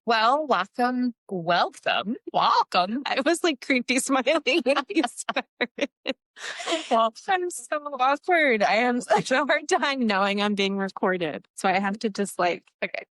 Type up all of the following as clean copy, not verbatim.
Well, welcome. I was like creepy smiling when you started. Well, I'm so awkward. I have such a hard time knowing I'm being recorded. So I have to just like, Okay,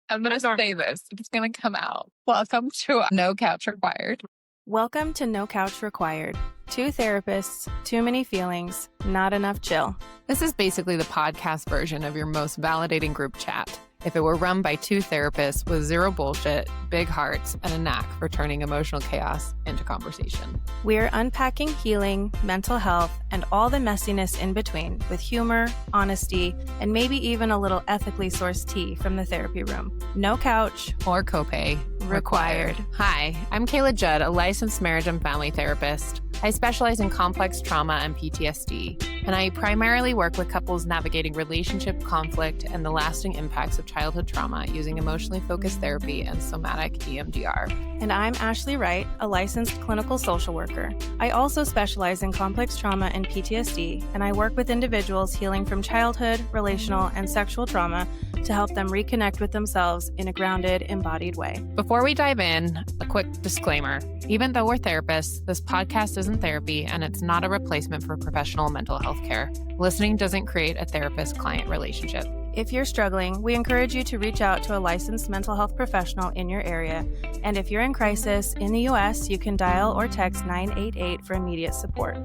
I'm going to say this. It's going to come out. Welcome to No Couch Required. Welcome to No Couch Required. Two therapists, too many feelings, not enough chill. This is basically the podcast version of your most validating group chat. If it were run by two therapists with zero bullshit, big hearts, and a knack for turning emotional chaos into conversation. We're unpacking healing, mental health, and all the messiness in between with humor, honesty, and maybe even a little ethically sourced tea from the therapy room. No couch Or copay required. Hi, I'm Kayla Judd, a licensed marriage and family therapist. I specialize in complex trauma and PTSD, and I primarily work with couples navigating relationship conflict and the lasting impacts of childhood trauma using emotionally focused therapy and somatic EMDR. And I'm Ashley Wright, a licensed clinical social worker. I also specialize in complex trauma and PTSD, and I work with individuals healing from childhood, relational, and sexual trauma to help them reconnect with themselves in a grounded, embodied way. Before we dive in, a quick disclaimer. Even though we're therapists, this podcast isn't therapy and it's not a replacement for professional mental health care. Listening doesn't create a therapist-client relationship. If you're struggling, we encourage you to reach out to a licensed mental health professional in your area. And if you're in crisis in the U.S., you can dial or text 988 for immediate support.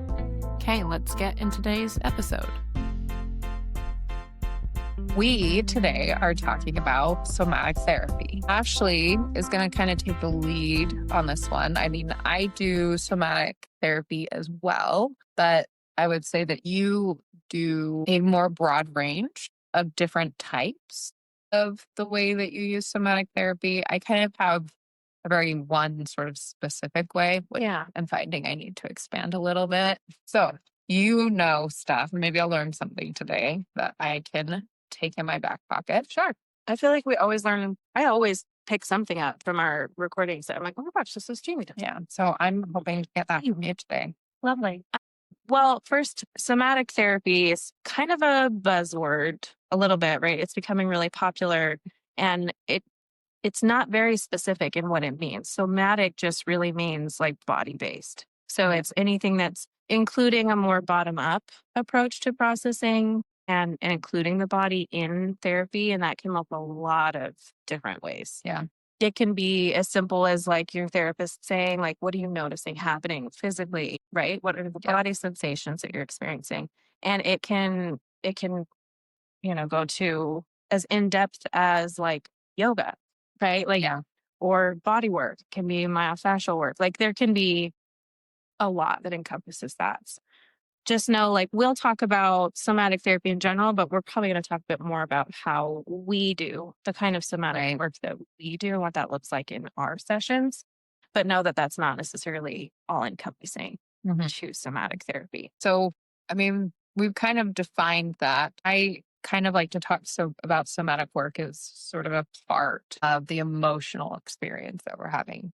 Okay, let's get in today's episode. We today are talking about somatic therapy. Ashley is going to kind of take the lead on this one. I mean, I do somatic therapy as well, but I would say that you do a more broad range of different types of the way that you use somatic therapy. I kind of have a very one sort of specific way, which I'm finding I need to expand a little bit. So you know stuff. Maybe I'll learn something today that I can take in my back pocket. Sure. I feel like we always learn. I always pick something up from our recordings that I'm like, oh my gosh, this is Jamie. Yeah. So I'm hoping to get that from you today. Lovely. Well, first, somatic therapy is kind of a buzzword a little bit, right? It's becoming really popular and it's not very specific in what it means. Somatic just really means like body-based. So it's anything that's including a more bottom-up approach to processing and including the body in therapy. And that can look a lot of different ways. Yeah. It can be as simple as like your therapist saying, like, what are you noticing happening physically, right? What are the body sensations that you're experiencing? And it can, go to as in-depth as like yoga, right? Like, or body work can be myofascial work. Like there can be a lot that encompasses that. Just know, like, we'll talk about somatic therapy in general, but we're probably going to talk a bit more about how we do the kind of somatic work that we do and what that looks like in our sessions. But know that that's not necessarily all encompassing to somatic therapy. So, I mean, we've kind of defined that. I kind of like to talk about somatic work as sort of a part of the emotional experience that we're having,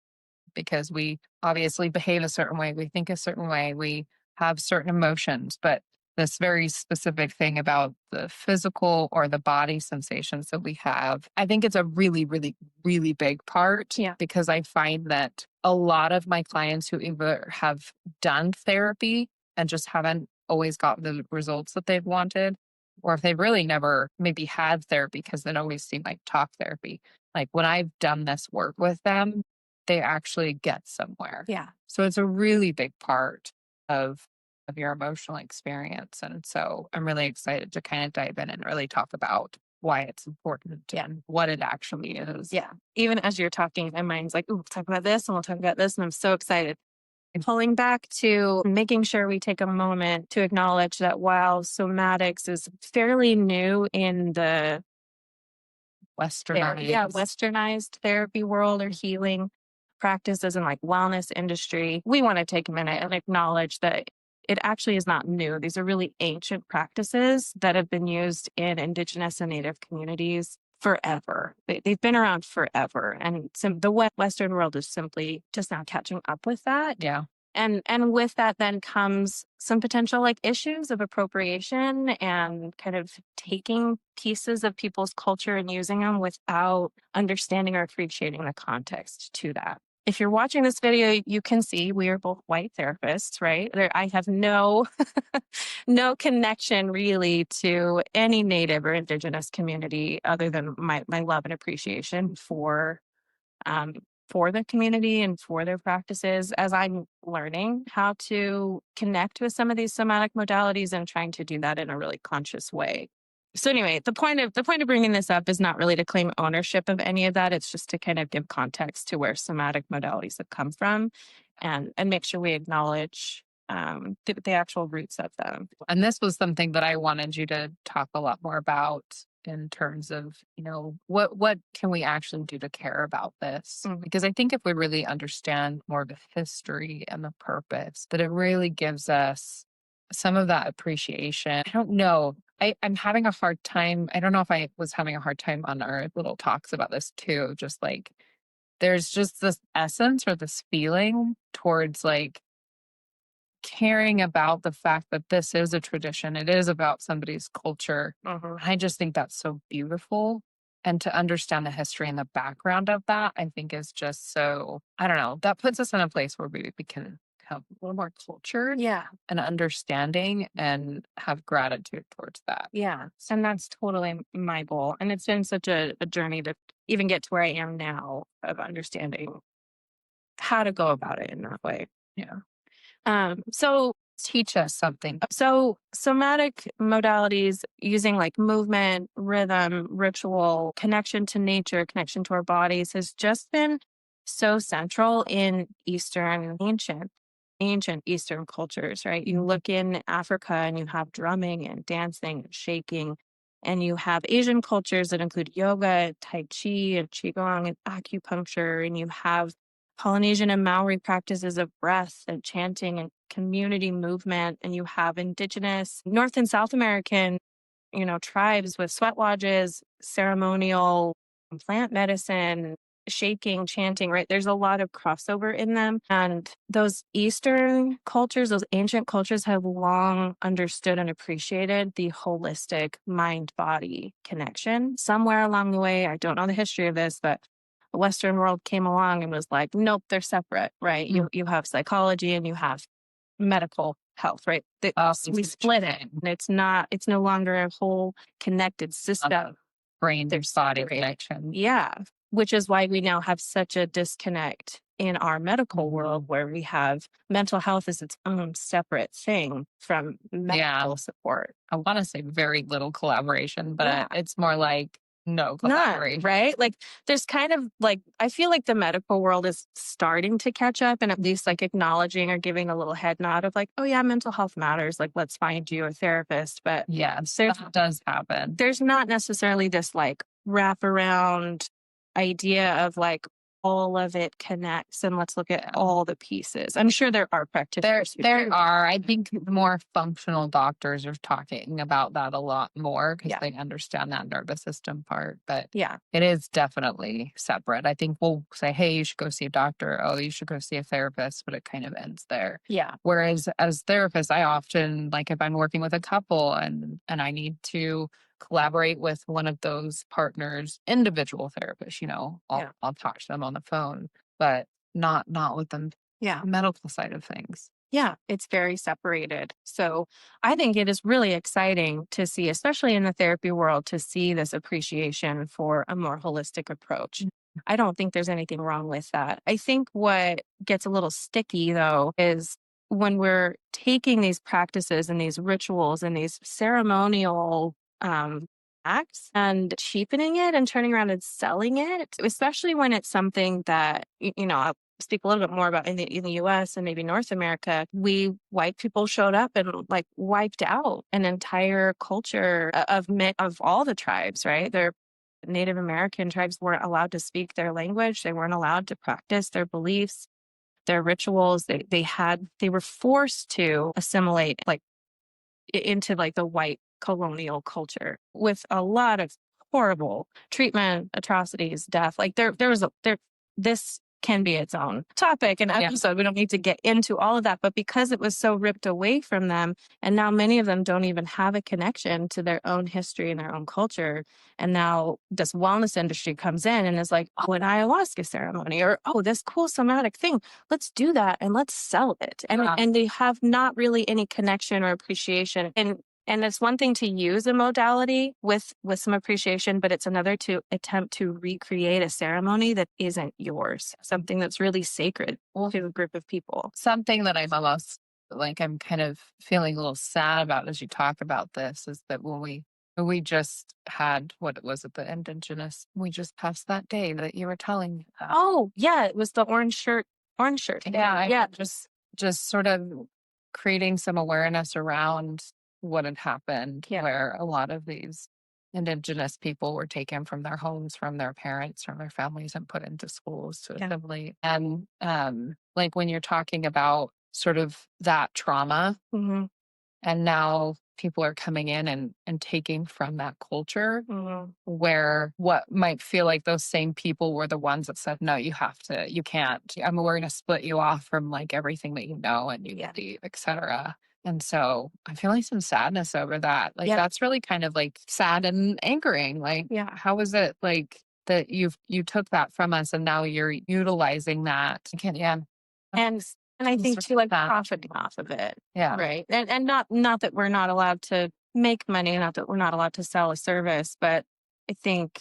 because we obviously behave a certain way, we think a certain way, we have certain emotions, but this very specific thing about the physical or the body sensations that we have, I think it's a really, really, really big part. Yeah. Because I find that a lot of my clients who either have done therapy and just haven't always got the results that they've wanted, or if they've really never maybe had therapy because it always seemed like talk therapy. Like when I've done this work with them, they actually get somewhere. Yeah. So it's a really big part of your emotional experience. And so I'm really excited to kind of dive in and really talk about why it's important and what it actually is. Yeah. Even as you're talking, my mind's like, ooh, we'll talk about this and we'll talk about this. And I'm so excited. And pulling back to making sure we take a moment to acknowledge that while somatics is fairly new in the westernized therapy world or healing practices and like wellness industry, we want to take a minute and acknowledge that it actually is not new. These are really ancient practices that have been used in Indigenous and Native communities forever. They've been around forever. And the Western world is simply just now catching up with that. Yeah. And with that then comes some potential like issues of appropriation and kind of taking pieces of people's culture and using them without understanding or appreciating the context to that. If you're watching this video, you can see we are both white therapists, right? I have no no connection really to any Native or Indigenous community other than my love and appreciation um, for the community and for their practices as I'm learning how to connect with some of these somatic modalities and trying to do that in a really conscious way. So anyway, the point of bringing this up is not really to claim ownership of any of that. It's just to kind of give context to where somatic modalities have come from, and make sure we acknowledge the actual roots of them. And this was something that I wanted you to talk a lot more about in terms of, what can we actually do to care about this? Mhm. Because I think if we really understand more of the history and the purpose, that it really gives us some of that appreciation. I don't know. I'm having a hard time. I don't know if I was having a hard time on our little talks about this too. Just like there's just this essence or this feeling towards like caring about the fact that this is a tradition. It is about somebody's culture. I just think that's so beautiful. And to understand the history and the background of that, I think is just so, I don't know, that puts us in a place where we can have a little more culture and understanding and have gratitude towards that. Yeah. And that's totally my goal. And it's been such a journey to even get to where I am now of understanding how to go about it in that way. Yeah. So Teach us something. So somatic modalities using like movement, rhythm, ritual, connection to nature, connection to our bodies has just been so central in ancient Eastern cultures, right? You look in Africa and you have drumming and dancing and shaking, and you have Asian cultures that include yoga, Tai Chi, and Qigong and acupuncture, and you have Polynesian and Maori practices of breath and chanting and community movement, and you have indigenous North and South American, tribes with sweat lodges, ceremonial plant medicine, shaking, chanting, right? There's a lot of crossover in them. And those Eastern cultures, those ancient cultures have long understood and appreciated the holistic mind-body connection. Somewhere along the way, I don't know the history of this, but the Western world came along and was like, nope, they're separate, right? You have psychology and you have medical health, right? We split it. And it's no longer a whole connected system. Brain, there's body connection. Yeah. Which is why we now have such a disconnect in our medical world where we have mental health as its own separate thing from medical support. I want to say very little collaboration, but it's more like no collaboration. None, right? Like there's kind of like, I feel like the medical world is starting to catch up and at least like acknowledging or giving a little head nod of like, oh yeah, mental health matters. Like, let's find you a therapist. But yes, that does happen. There's not necessarily this like wraparound idea of like all of it connects and let's look at all the pieces. I'm sure there are practitioners. There are. I think the more functional doctors are talking about that a lot more because they understand that nervous system part. But it is definitely separate. I think we'll say, hey, you should go see a doctor. Oh, you should go see a therapist. But it kind of ends there. Yeah. Whereas as therapists, I often, like if I'm working with a couple and I need to collaborate with one of those partners, individual therapists, I'll talk to them on the phone, but not with them. Yeah. Medical side of things. Yeah, it's very separated. So I think it is really exciting to see, especially in the therapy world, to see this appreciation for a more holistic approach. I don't think there's anything wrong with that. I think what gets a little sticky though is when we're taking these practices and these rituals and these ceremonial acts and cheapening it and turning around and selling it, especially when it's something that, I'll speak a little bit more about in the US and maybe North America, white people showed up and like wiped out an entire culture of all the tribes, right? Their Native American tribes weren't allowed to speak their language. They weren't allowed to practice their beliefs, their rituals. They were forced to assimilate like into like the white colonial culture with a lot of horrible treatment, atrocities, death. Like this can be its own topic and episode. We don't need to get into all of that, but because it was so ripped away from them, and now many of them don't even have a connection to their own history and their own culture. And now this wellness industry comes in and is like, oh, an ayahuasca ceremony, or oh, this cool somatic thing. Let's do that and let's sell it. And they have not really any connection or appreciation. And it's one thing to use a modality with some appreciation, but it's another to attempt to recreate a ceremony that isn't yours, something that's really sacred to a group of people. Something that I'm almost like I'm kind of feeling a little sad about as you talk about this is that when we just had, what was it, the Indigenous, we just passed that day that you were telling me about. Oh, yeah, it was the orange shirt. Yeah. Just sort of creating some awareness around what had happened, where a lot of these Indigenous people were taken from their homes, from their parents, from their families, and put into schools to assimilate. And like when you're talking about sort of that trauma, and now people are coming in and taking from that culture, where what might feel like those same people were the ones that said, no, you can't. We're going to split you off from like everything that you know and you believe, et cetera. And so I'm feeling some sadness over that. Like that's really kind of like sad and angering. Like, how is it like that you took that from us and now you're utilizing that? And I think too, like profiting off of it. Yeah. Right. And not that we're not allowed to make money, not that we're not allowed to sell a service, but I think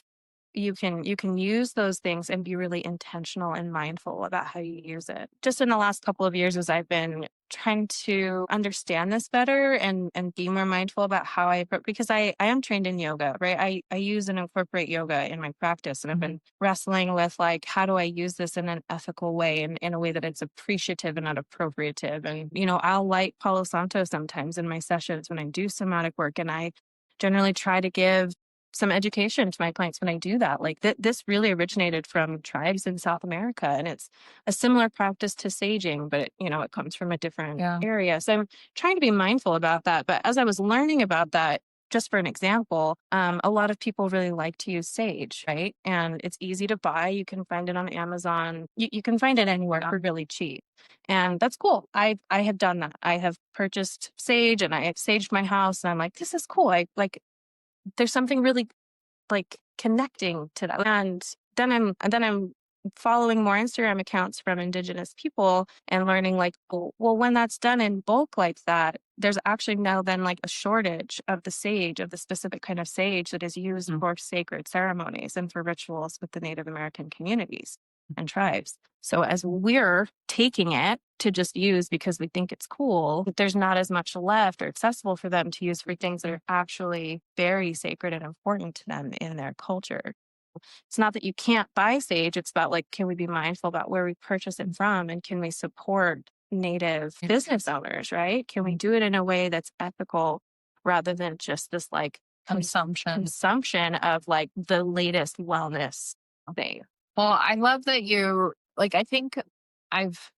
you can use those things and be really intentional and mindful about how you use it. Just in the last couple of years, as I've been trying to understand this better and be more mindful about how I approach, because I am trained in yoga, right? I use and incorporate yoga in my practice, and I've been wrestling with like, how do I use this in an ethical way and in a way that it's appreciative and not appropriative? And, I'll light Palo Santo sometimes in my sessions when I do somatic work, and I generally try to give some education to my clients when I do that. Like this really originated from tribes in South America, and it's a similar practice to saging, but it comes from a different area. So I'm trying to be mindful about that. But as I was learning about that, just for an example, a lot of people really like to use sage, right? And it's easy to buy. You can find it on Amazon. You can find it anywhere for really cheap. And that's cool. I have done that. I have purchased sage and I have saged my house, and I'm like, this is cool. There's something really like connecting to that. And then I'm following more Instagram accounts from Indigenous people and learning like, well, when that's done in bulk like that, there's actually now then like a shortage of the sage, of the specific kind of sage that is used for sacred ceremonies and for rituals with the Native American communities and tribes. So as we're taking it to just use because we think it's cool, there's not as much left or accessible for them to use for things that are actually very sacred and important to them in their culture. It's not that you can't buy sage. It's about like, can we be mindful about where we purchase it from, and can we support Native business owners, right? Can we do it in a way that's ethical rather than just this like consumption of like the latest wellness thing? Well, I love that you like, I think I've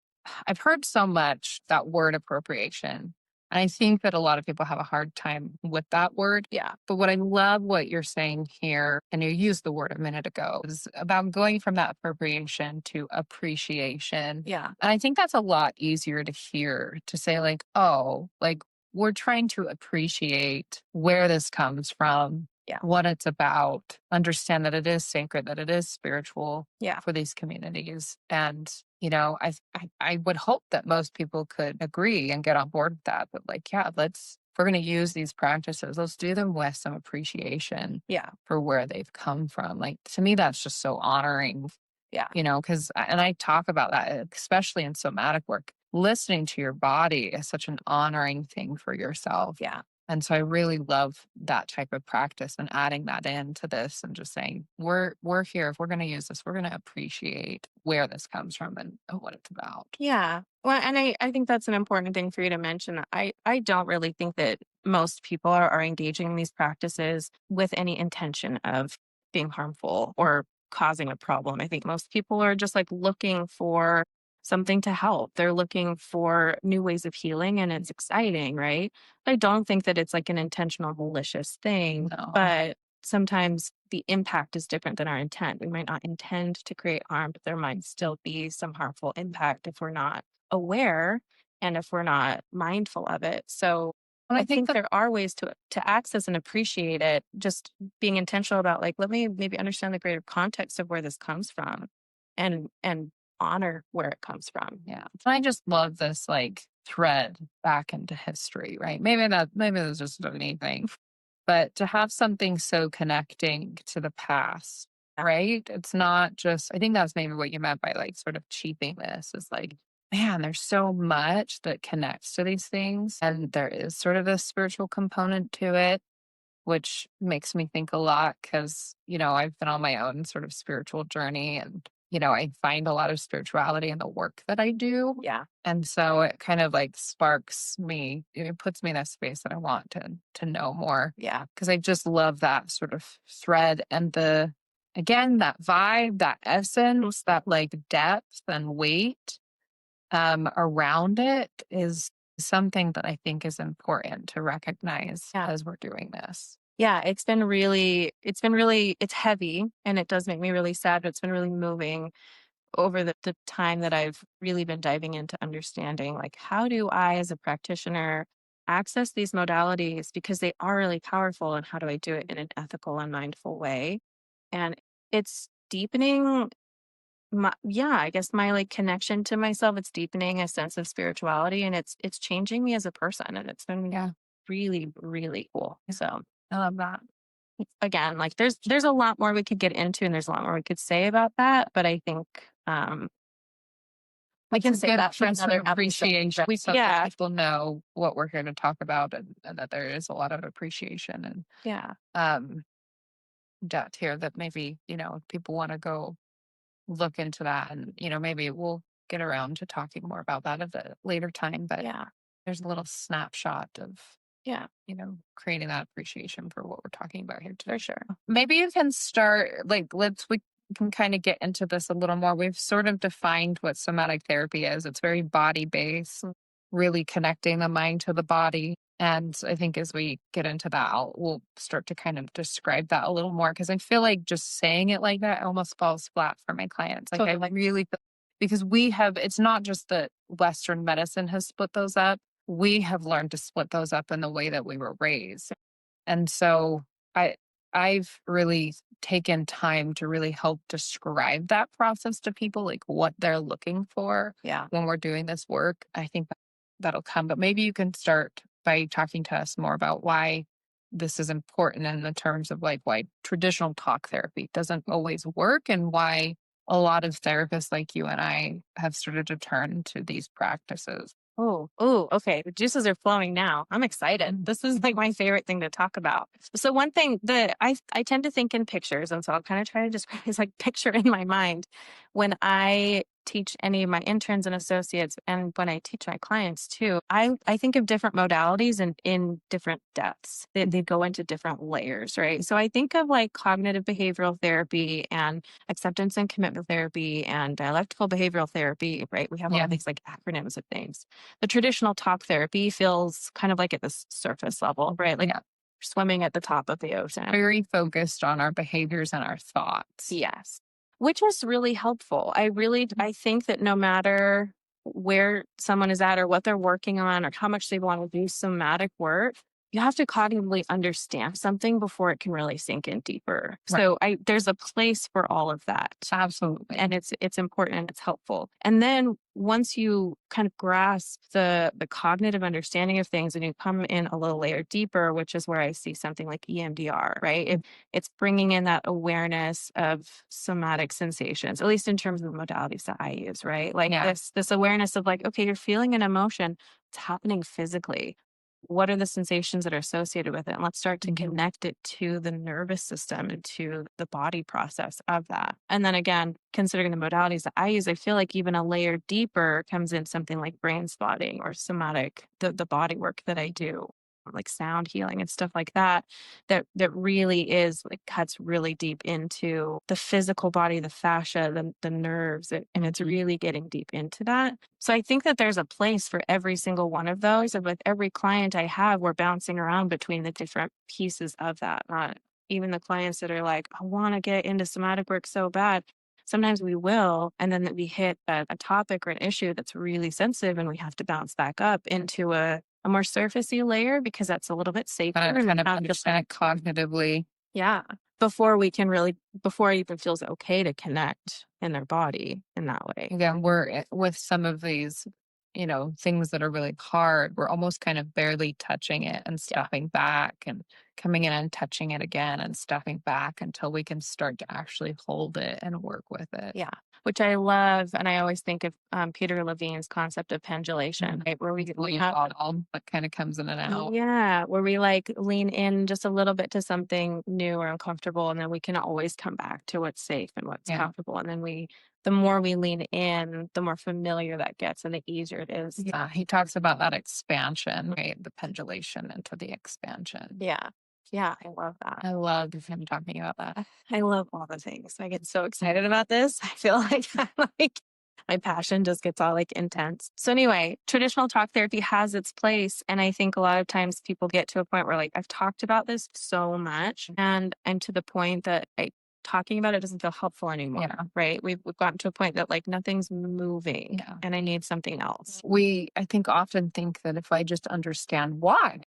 heard so much that word appropriation. And I think that a lot of people have a hard time with that word. Yeah. But what I love what you're saying here, and you used the word a minute ago, is about going from that appropriation to appreciation. Yeah. And I think that's a lot easier to hear, to say like, oh, like we're trying to appreciate where this comes from. Yeah. What it's about, understand that it is sacred, that it is spiritual for these communities. And, I would hope that most people could agree and get on board with that. But like, if we're going to use these practices, let's do them with some appreciation for where they've come from. Like, to me, that's just so honoring. Yeah. And I talk about that, especially in somatic work. Listening to your body is such an honoring thing for yourself. Yeah. And so I really love that type of practice and adding that into this and just saying, we're here. If we're going to use this, we're going to appreciate where this comes from and what it's about. Yeah. Well, and I think that's an important thing for you to mention. I don't really think that most people are engaging in these practices with any intention of being harmful or causing a problem. I think most people are just like looking for something to help. They're looking for new ways of healing, and it's exciting, right? I don't think that it's like an intentional malicious thing, but sometimes the impact is different than our intent. We might not intend to create harm, but there might still be some harmful impact if we're not aware and if we're not mindful of it. So And I think there are ways to access and appreciate it, just being intentional about like, let me maybe understand the greater context of where this comes from and honor where it comes from. Yeah. I just love this like thread back into history, right? Maybe that's just anything, but to have something so connecting to the past, right? It's not just, I think that's maybe what you meant by like sort of cheaping this is like, man, there's so much that connects to these things. And there is sort of a spiritual component to it, which makes me think a lot because, I've been on my own sort of spiritual journey and, I find a lot of spirituality in the work that I do. Yeah. And so it kind of like sparks me, it puts me in a space that I want to know more. Yeah. Because I just love that sort of thread and again, that vibe, that essence, that like depth and weight around it is something that I think is important to recognize as we're doing this. Yeah, it's heavy and it does make me really sad, but it's been really moving over the time that I've really been diving into understanding, like, how do I, as a practitioner, access these modalities because they are really powerful, and how do I do it in an ethical and mindful way? And it's deepening I guess my like connection to myself. It's deepening a sense of spirituality, and it's changing me as a person, and it's been really, really cool. So I love that. Again, like there's a lot more we could get into and there's a lot more we could say about that, but I think we can say that for another appreciation. We so that people know what we're here to talk about and that there is a lot of appreciation and depth here that maybe, people want to go look into that and, maybe we'll get around to talking more about that at a later time. But there's a little snapshot of creating that appreciation for what we're talking about here today. For sure. Maybe you can start, we can kind of get into this a little more. We've sort of defined what somatic therapy is. It's very body-based, really connecting the mind to the body. And I think as we get into that, we'll start to kind of describe that a little more because I feel like just saying it like that almost falls flat for my clients. Like I really feel, because it's not just that Western medicine has split those up. We have learned to split those up in the way that we were raised. And so I've really taken time to really help describe that process to people, like what they're looking for when we're doing this work. I think that'll come, but maybe you can start by talking to us more about why this is important in the terms of like why traditional talk therapy doesn't always work and why a lot of therapists like you and I have started to turn to these practices. Oh, okay. The juices are flowing now. I'm excited. This is like my favorite thing to talk about. So one thing that I tend to think in pictures, and so I'll kind of try to describe this like picture in my mind when I teach any of my interns and associates, and when I teach my clients too. I think of different modalities and in different depths. They go into different layers, right? So I think of like cognitive behavioral therapy and acceptance and commitment therapy and dialectical behavioral therapy, right? We have all these like acronyms of things. The traditional talk therapy feels kind of like at the surface level, right? Like swimming at the top of the ocean. Very focused on our behaviors and our thoughts. Yes. Which is really helpful. I think that no matter where someone is at or what they're working on or how much they want to do somatic work, you have to cognitively understand something before it can really sink in deeper. Right. So there's a place for all of that. Absolutely. And it's important and it's helpful. And then once you kind of grasp the cognitive understanding of things and you come in a little layer deeper, which is where I see something like EMDR, right? It's bringing in that awareness of somatic sensations, at least in terms of the modalities that I use, right? Like this awareness of like, okay, you're feeling an emotion. It's happening physically. What are the sensations that are associated with it? And let's start to connect it to the nervous system and to the body process of that. And then again, considering the modalities that I use, I feel like even a layer deeper comes in something like brain spotting or somatic, the body work that I do, like sound healing and stuff like that really is like cuts really deep into the physical body, the fascia, the nerves, and it's really getting deep into that. So I think that there's a place for every single one of those. And with every client I have, we're bouncing around between the different pieces of that, not even the clients that are like, I want to get into somatic work so bad. Sometimes we will, and then we hit a topic or an issue that's really sensitive, and we have to bounce back up into a more surfacey layer because that's a little bit safer. Kind of and not just understand it cognitively. yeah, before we can really, before it even feels okay to connect in their body in that way. Again, we're with some of these, things that are really hard, we're almost kind of barely touching it and stepping back and coming in and touching it again and stepping back until we can start to actually hold it and work with it. Yeah, which I love, and I always think of Peter Levine's concept of pendulation, right? Where we have that kind of comes in and out. yeah, where we like lean in just a little bit to something new or uncomfortable, and then we can always come back to what's safe and what's comfortable. And then the more we lean in, the more familiar that gets and the easier it is. Yeah, he talks about that expansion, right? The pendulation into the expansion. Yeah. Yeah, I love that. I love him talking about that. I love all the things. I get so excited about this. I feel like my passion just gets all like intense. So anyway, traditional talk therapy has its place. And I think a lot of times people get to a point where like, I've talked about this so much and I'm to the point that talking about it doesn't feel helpful anymore. Yeah. Right. We've gotten to a point that like nothing's moving and I need something else. I think often think that if I just understand why,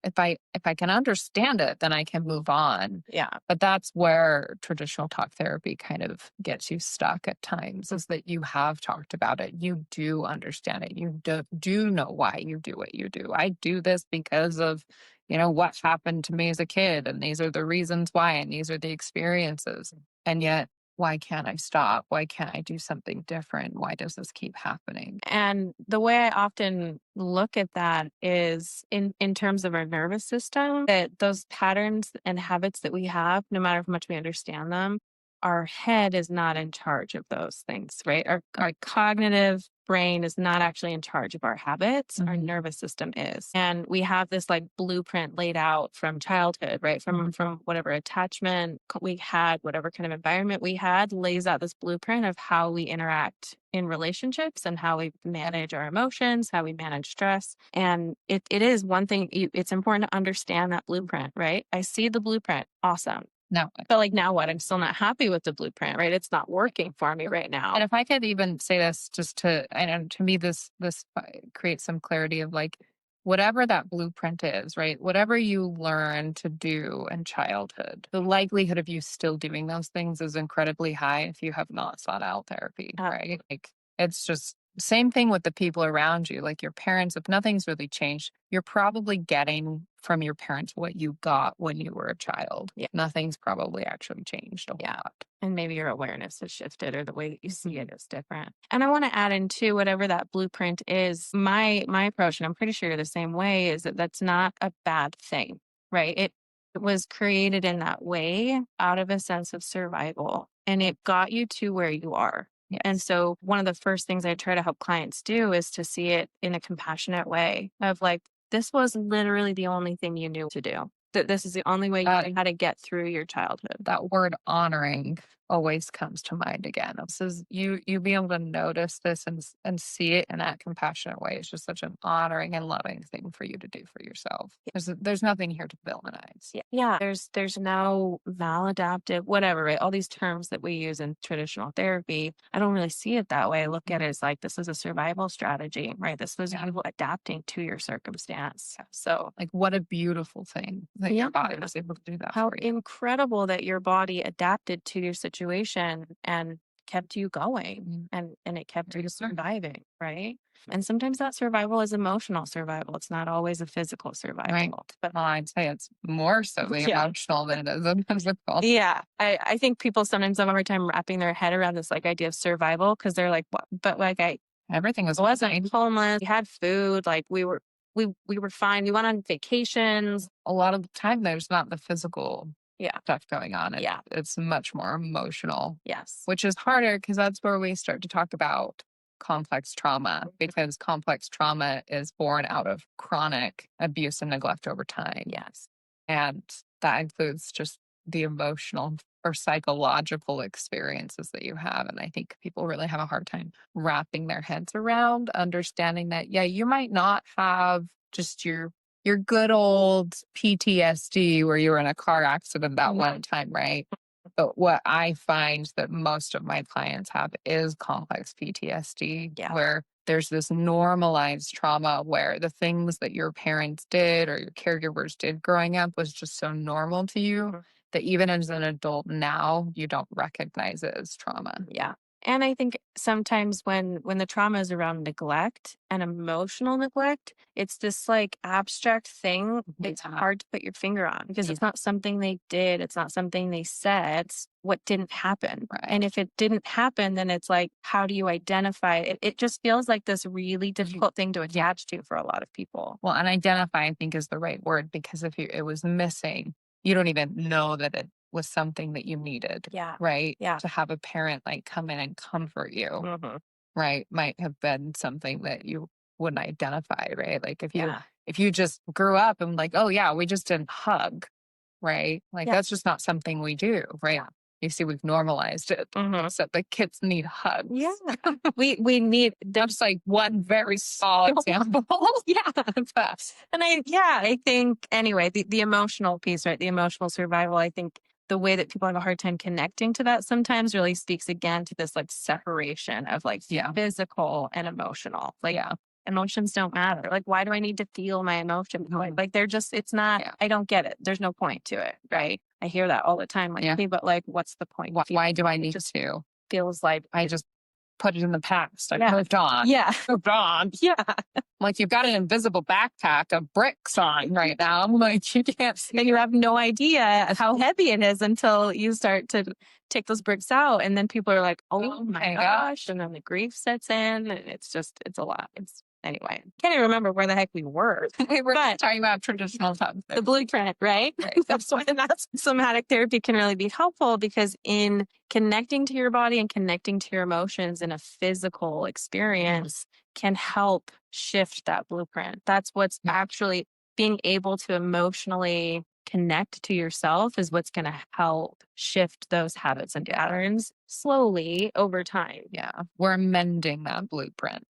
if I can understand it, then I can move on. Yeah. But that's where traditional talk therapy kind of gets you stuck at times, is that you have talked about it. You do understand it. You do know why you do what you do. I do this because of, what happened to me as a kid. And these are the reasons why, and these are the experiences. And yet, why can't I stop? Why can't I do something different? Why does this keep happening? And the way I often look at that is in terms of our nervous system, that those patterns and habits that we have, no matter how much we understand them, our head is not in charge of those things, right? Our cognitive brain is not actually in charge of our habits. Our nervous system is. And we have this like blueprint laid out from childhood, right? From whatever attachment we had, whatever kind of environment we had, lays out this blueprint of how we interact in relationships and how we manage our emotions, how we manage stress. And it is one thing, it's important to understand that blueprint, right? I see the blueprint. Awesome. No. But like, now what? I'm still not happy with the blueprint, right? It's not working for me right now. And if I could even say this and to me, this creates some clarity of like, whatever that blueprint is, right? Whatever you learn to do in childhood, the likelihood of you still doing those things is incredibly high if you have not sought out therapy, right? Like, it's just same thing with the people around you, like your parents. If nothing's really changed, you're probably getting from your parents what you got when you were a child. Yeah. Nothing's probably actually changed a lot. And maybe your awareness has shifted or the way that you see it is different. And I want to add in too, whatever that blueprint is, my approach, and I'm pretty sure you're the same way, is that that's not a bad thing, right? It was created in that way out of a sense of survival, and it got you to where you are. Yes. And so one of the first things I try to help clients do is to see it in a compassionate way of like, this was literally the only thing you knew to do. That this is the only way you knew how to get through your childhood. That word honoring always comes to mind again. This is you be able to notice this and see it in that compassionate way. It's just such an honoring and loving thing for you to do for yourself. There's nothing here to villainize. Yeah. There's no maladaptive, whatever, right? All these terms that we use in traditional therapy, I don't really see it that way. I look at it as like, this is a survival strategy, right? This was you adapting to your circumstance. So like, what a beautiful thing that your body was able to do that. How for you. Incredible that your body adapted to your situation and kept you going and it kept you surviving, right? And sometimes that survival is emotional survival. It's not always a physical survival. Right. But I'd say it's more so the emotional than it is the physical. Yeah. I think people sometimes have a hard time wrapping their head around this like idea of survival because they're like, what? But like everything was wasn't homeless. We had food. Like we were fine. We went on vacations. A lot of the time there's not the physical stuff going on. It's much more emotional. Yes. Which is harder because that's where we start to talk about complex trauma, because complex trauma is born out of chronic abuse and neglect over time. Yes. And that includes just the emotional or psychological experiences that you have. And I think people really have a hard time wrapping their heads around understanding that, you might not have just your your good old PTSD where you were in a car accident that one time, right? But what I find that most of my clients have is complex PTSD, where there's this normalized trauma where the things that your parents did or your caregivers did growing up was just so normal to you that even as an adult now, you don't recognize it as trauma. Yeah. And I think sometimes when the trauma is around neglect and emotional neglect, it's this like abstract thing. It's hard to put your finger on because it's not something they did. It's not something they said. It's what didn't happen. Right. And if it didn't happen, then it's like, how do you identify it? It just feels like this really difficult thing to attach to for a lot of people. Well, and identify, I think, is the right word, because if it was missing, you don't even know that it was something that you needed. Yeah. Right. Yeah. To have a parent like come in and comfort you, right, might have been something that you wouldn't identify, right? Like if you just grew up and like, oh yeah, we just didn't hug, right? Like that's just not something we do, right? Yeah. You see, we've normalized it. So the kids need hugs. Yeah. we need That's like one very small example. And I think anyway, the emotional piece, right? The emotional survival, I think the way that people have a hard time connecting to that sometimes really speaks again to this like separation of like physical and emotional. Like emotions don't matter. Like, why do I need to feel my emotions? Like they're just, it's not, I don't get it. There's no point to it. Right. I hear that all the time. Like, hey, but like, what's the point? Why do I need to? Feels like I just put it in the past. I moved on. Moved on. Like you've got an invisible backpack of bricks on right now. I'm like, you can't see. And you have no idea how heavy it is until you start to take those bricks out. And then people are like, oh my gosh. And then the grief sets in. And it's a lot. Anyway, can't even remember where the heck we were. We were talking about traditional times. The blueprint, right? That's why somatic therapy can really be helpful, because in connecting to your body and connecting to your emotions in a physical experience can help shift that blueprint. That's what's actually being able to emotionally connect to yourself is what's going to help shift those habits and patterns slowly over time. We're amending that blueprint.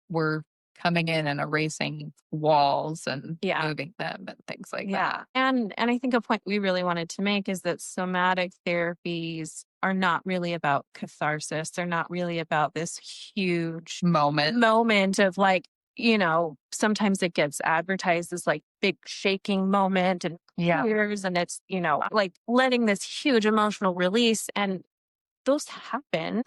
We're coming in and erasing walls and moving them and things like that. And I think a point we really wanted to make is that somatic therapies are not really about catharsis. They're not really about this huge moment of like, sometimes it gets advertised as like big shaking moment and tears, and it's, like letting this huge emotional release. And those happen.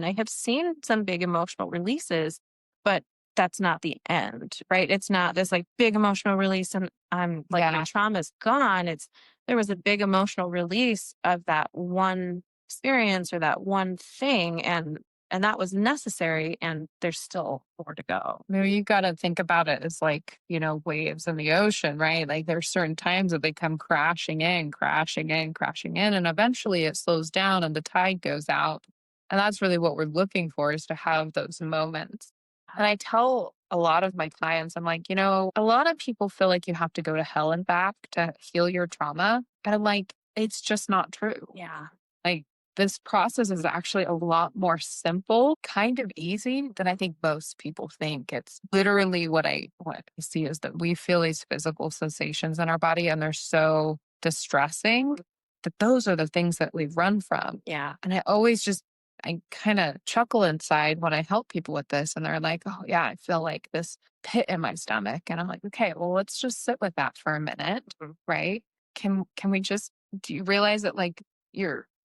I have seen some big emotional releases, but that's not the end, right? It's not this like big emotional release and I'm like, my trauma's gone. There was a big emotional release of that one experience or that one thing. And that was necessary. And there's still more to go. Maybe you got to think about it as like, waves in the ocean, right? Like there's certain times that they come crashing in. And eventually it slows down and the tide goes out. And that's really what we're looking for, is to have those moments. And I tell a lot of my clients, I'm like, a lot of people feel like you have to go to hell and back to heal your trauma. But I'm like, it's just not true. Like this process is actually a lot more simple, kind of easy than I think most people think. It's literally what I see is that we feel these physical sensations in our body and they're so distressing that those are the things that we run from. And I kind of chuckle inside when I help people with this, and they're like, oh yeah, I feel like this pit in my stomach. And I'm like, okay, well, let's just sit with that for a minute, right? Can we just, do you realize that like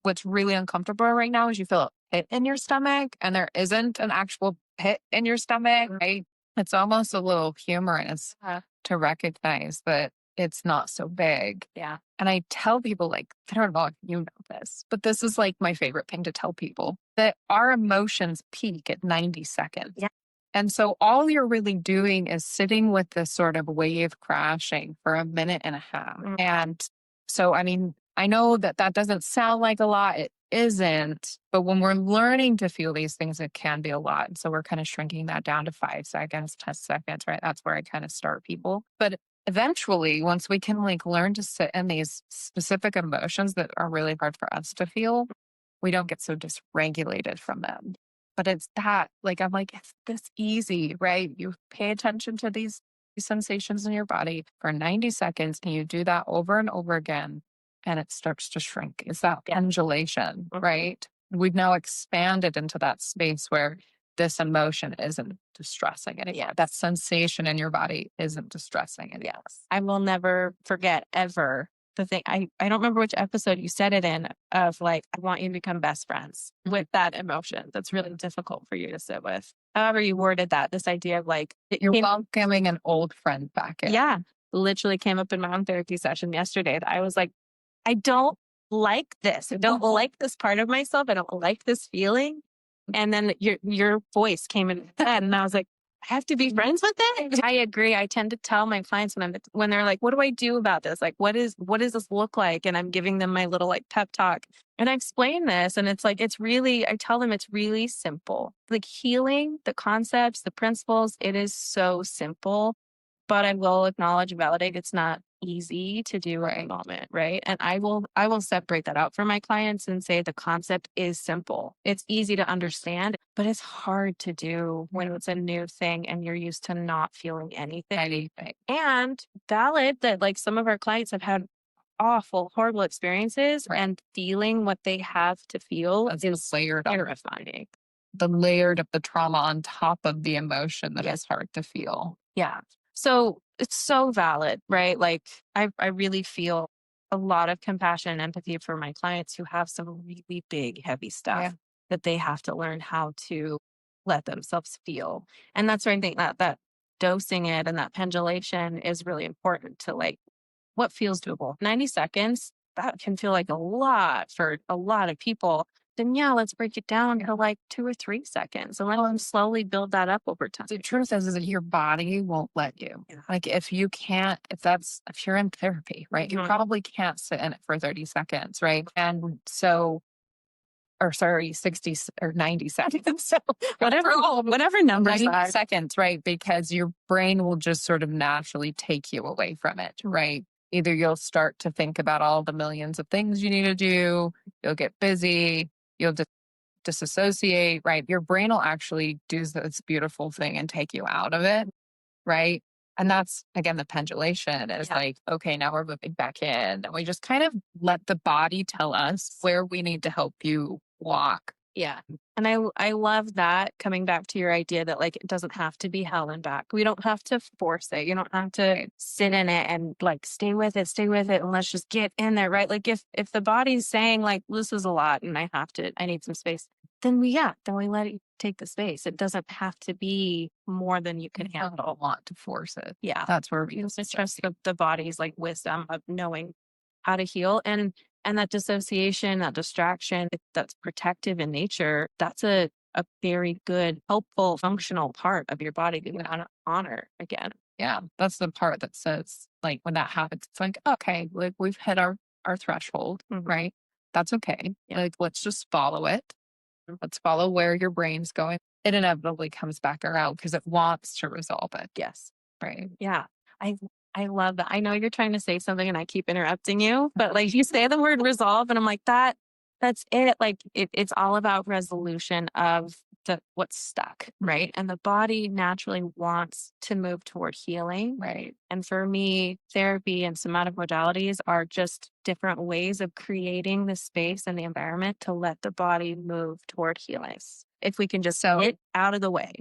what's really uncomfortable right now is you feel a pit in your stomach and there isn't an actual pit in your stomach, right? It's almost a little humorous to recognize that it's not so big. And I tell people, like, I don't know if you know this, but this is like my favorite thing to tell people, that our emotions peak at 90 seconds. And so all you're really doing is sitting with this sort of wave crashing for a minute and a half. And so, I mean, I know that doesn't sound like a lot. It isn't. But when we're learning to feel these things, it can be a lot. And so we're kind of shrinking that down to 5 seconds, 10 seconds, right? That's where I kind of start people. But eventually, once we can like learn to sit in these specific emotions that are really hard for us to feel, we don't get so dysregulated from them. But it's that, like, I'm like, it's this easy, right? You pay attention to these sensations in your body for 90 seconds, and you do that over and over again, and it starts to shrink. It's that pendulation, right? We've now expanded into that space where this emotion isn't distressing anymore. Yes. That sensation in your body isn't distressing anymore. Yes. I will never forget ever the thing. I don't remember which episode you said it in, of like, I want you to become best friends with that emotion. That's really difficult for you to sit with. However you worded that, this idea of like, You're welcoming an old friend back in. Yeah. Literally came up in my own therapy session yesterday. I was like, I don't like this. I don't like this part of myself. I don't like this feeling. And then your voice came in my head, and I was like, I have to be friends with it. I agree. I tend to tell my clients when they're like, what do I do about this? Like, what does this look like? And I'm giving them my little like pep talk. And I explain this, and it's like, I tell them it's really simple. Like healing, the concepts, the principles, it is so simple. But I will acknowledge and validate it's not easy to do at the moment, right? And I will separate that out for my clients and say the concept is simple. It's easy to understand, but it's hard to do when it's a new thing and you're used to not feeling anything. And valid that like some of our clients have had awful, horrible experiences, and feeling what they have to feel is terrifying. The layered of the trauma on top of the emotion that is hard to feel. Yeah. So it's so valid, right? Like I really feel a lot of compassion and empathy for my clients who have some really big, heavy stuff that they have to learn how to let themselves feel. And that's where I think that dosing it and that pendulation is really important to like what feels doable. 90 seconds, that can feel like a lot for a lot of people. Then let's break it down to like 2 or 3 seconds and let them slowly build that up over time. The truth is that your body won't let you. Yeah. Like if you're in therapy, right? You probably can't sit in it for 30 seconds, right? And so, 60 or 90 seconds. So whatever numbers 90 seconds, right? Because your brain will just sort of naturally take you away from it, right? Either you'll start to think about all the millions of things you need to do, you'll get busy, you'll disassociate, right? Your brain will actually do this beautiful thing and take you out of it, right? And that's, again, the pendulation is like, okay, now we're moving back in. And we just kind of let the body tell us where we need to help you walk. Yeah. And I love that, coming back to your idea that like it doesn't have to be hell and back. We don't have to force it. You don't have to sit in it and like stay with it and let's just get in there, right? Like if the body's saying like this is a lot and I need some space, then we let it take the space. It doesn't have to be more than you can handle. Don't want to force it. Yeah. That's where we just trust the body's like wisdom of knowing how to heal. And that dissociation, that distraction, that's protective in nature, that's a very good, helpful, functional part of your body that you want to honor again. Yeah, that's the part that says, like, when that happens, it's like, okay, like we've hit our threshold, right? That's okay. Yeah. Like, let's just follow it. Let's follow where your brain's going. It inevitably comes back around because it wants to resolve it. Yes. Right. Yeah. I love that. I know you're trying to say something and I keep interrupting you, but like you say the word resolve and I'm like, that's it. Like it's all about resolution of what's stuck, right? And the body naturally wants to move toward healing. Right. And for me, therapy and somatic modalities are just different ways of creating the space and the environment to let the body move toward healing. If we can just get out of the way.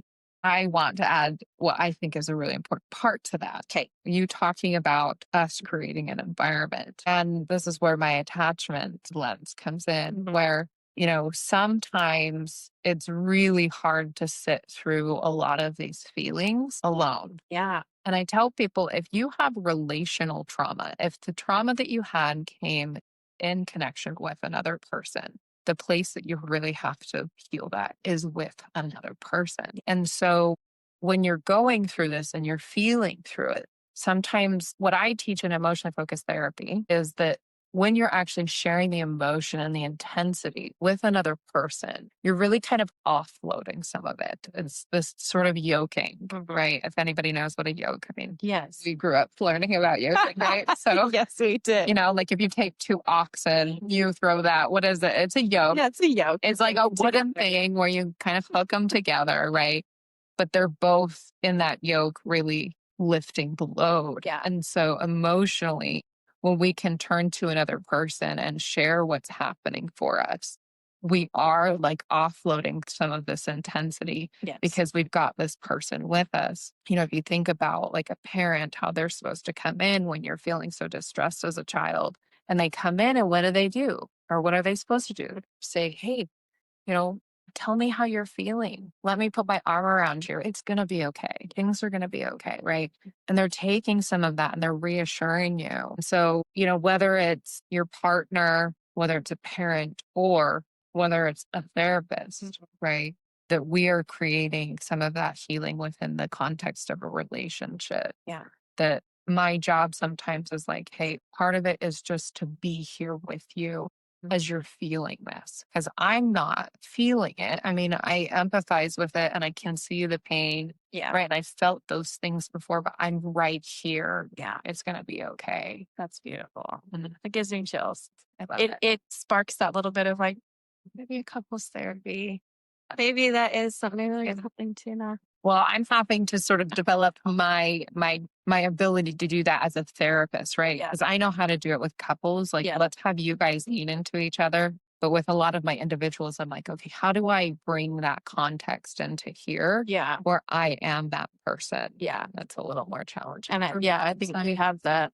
I want to add what I think is a really important part to that. Okay. You talking about us creating an environment. And this is where my attachment lens comes in, where, sometimes it's really hard to sit through a lot of these feelings alone. Yeah. And I tell people, if you have relational trauma, if the trauma that you had came in connection with another person, the place that you really have to heal that is with another person. And so when you're going through this and you're feeling through it, sometimes what I teach in emotionally focused therapy is that when you're actually sharing the emotion and the intensity with another person, you're really kind of offloading some of it. It's this sort of yoking, right? If anybody knows what a yoke, I mean, yes, we grew up learning about yoking, right? So yes, we did. Like if you take 2 oxen, you throw that, what is it? It's a yoke. Yeah, it's a yoke. It's like a wooden thing where you kind of hook them together, right? But they're both in that yoke really lifting the load. Yeah. And so emotionally, when we can turn to another person and share what's happening for us, we are like offloading some of this intensity Yes. because we've got this person with us. You know, if you think about like a parent, how they're supposed to come in when you're feeling so distressed as a child, and they come in and what do? Or what are they supposed to do? Say, hey, you know, tell me how you're feeling. Let me put my arm around you. It's going to be okay. Things are going to be okay. Right. And they're taking some of that and they're reassuring you. So, you know, whether it's your partner, whether it's a parent, or whether it's a therapist, right, that we are creating some of that healing within the context of a relationship. Yeah. That my job sometimes is like, hey, part of it is just to be here with you as you're feeling this, because I'm not feeling it. I mean, I empathize with it and I can see the pain. Yeah. Right. And I felt those things before, but I'm right here. Yeah. It's going to be okay. That's beautiful. Mhm. It gives me chills. I love it. It sparks that little bit of like maybe a couples therapy. Maybe that is something really something to now. Well, I'm having to sort of develop my ability to do that as a therapist, right? Yeah. Because I know how to do it with couples. Like, Yeah. let's have you guys eat into each other. But with a lot of my individuals, I'm like, okay, how do I bring that context into here? Yeah. Where I am that person? Yeah. That's a little more challenging. And I think we have that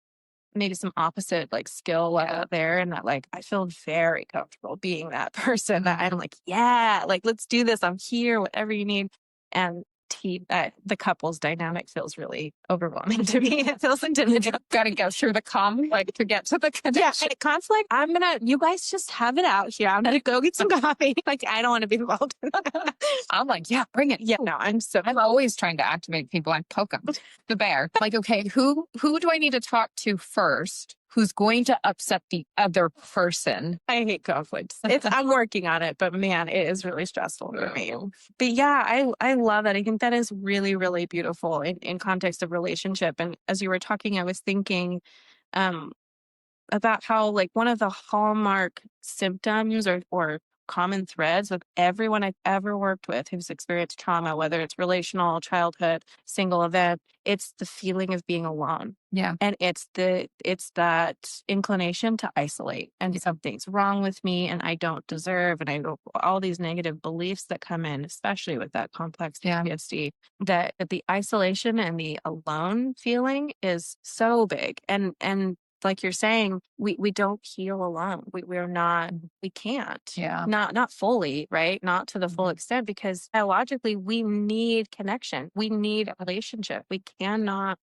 maybe some opposite like skill level there, and that like I feel very comfortable being that person that I'm like, yeah, like let's do this. I'm here, whatever you need. And the couple's dynamic feels really overwhelming to me. It feels intimidating. Got to go through the conflict to get to the connection. Yeah, conflict. You guys just have it out here. I'm gonna go get some coffee. Like I don't want to be involved. I'm like, yeah, bring it. Yeah, no, I'm always trying to activate people. I poke them, the bear. Like, okay, who do I need to talk to first? Who's going to upset the other person? I hate conflict. I'm working on it, but man, it is really stressful for me. But yeah, I love that. I think that is really, really beautiful in context of relationship. And as you were talking, I was thinking about how like one of the hallmark symptoms or common threads with everyone I've ever worked with who's experienced trauma, whether it's relational, childhood, single event, it's the feeling of being alone. Yeah. And it's that inclination to isolate and something's wrong with me and I don't deserve, and all these negative beliefs that come in, especially with that complex PTSD, that the isolation and the alone feeling is so big. And like you're saying, we don't heal alone. We can't. Yeah. Not fully, right? Not to the full extent, because biologically we need connection. We need a relationship. We cannot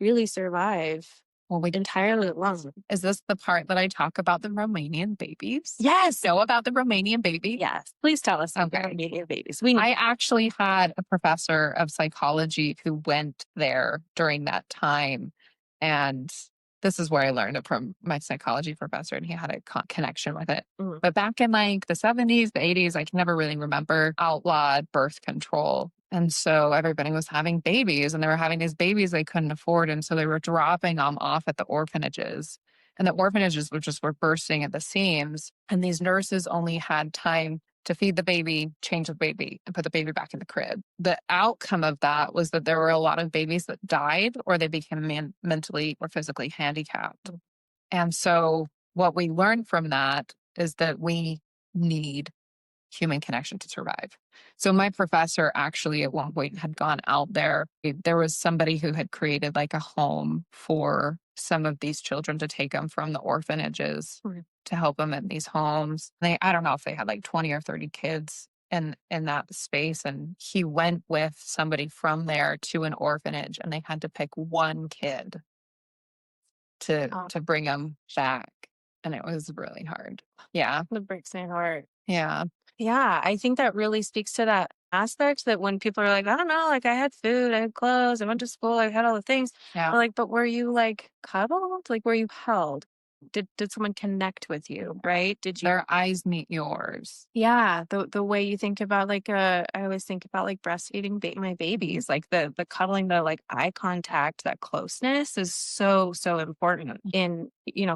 really survive entirely alone. Is this the part that I talk about the Romanian babies? Yes. Know about the Romanian baby? Yes. Please tell us about Romanian babies. I actually had a professor of psychology who went there during that time, and this is where I learned it from my psychology professor, and he had a connection with it. Mm-hmm. But back in like the 70s, the 80s, I can never really remember, outlawed birth control. And so everybody was having babies, and they were having these babies they couldn't afford. And so they were dropping them off at the orphanages. And the orphanages were bursting at the seams. And these nurses only had time to feed the baby, change the baby, and put the baby back in the crib. The outcome of that was that there were a lot of babies that died or they became mentally or physically handicapped. And so what we learned from that is that we need human connection to survive. So my professor actually at one point had gone out there. There was somebody who had created like a home for some of these children to take them from the orphanages to help them in these homes. I don't know if they had like 20 or 30 kids in that space. And he went with somebody from there to an orphanage, and they had to pick one kid to bring them back. And it was really hard. Yeah. It breaks my heart. Yeah. Yeah, I think that really speaks to that aspect that when people are like, I don't know, like I had food, I had clothes, I went to school, I had all the things. Yeah. Like, but were you like cuddled? Like, were you held? Did someone connect with you? Right? Did you? Their eyes meet yours. Yeah, the way you think about like I always think about like breastfeeding my babies, like the cuddling, the like eye contact, that closeness is so important. In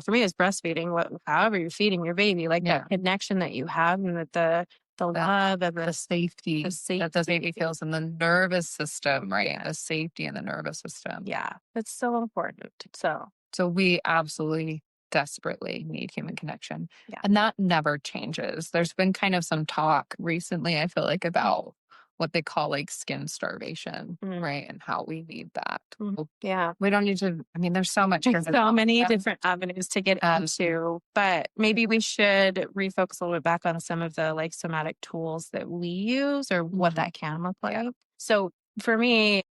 for me, it's breastfeeding. However you're feeding your baby, like that connection that you have, and that the love and the safety, the safety that the baby feels in the nervous system, right? Yeah. The safety in the nervous system. Yeah, that's so important. So we absolutely desperately need human connection. Yeah. And that never changes. There's been kind of some talk recently, I feel like, about what they call like skin starvation, right? And how we need that. Yeah. We don't need to, I mean, there's so much. There's so many different avenues to get into, but maybe we should refocus a little bit back on some of the like somatic tools that we use or what that can look like. So for me,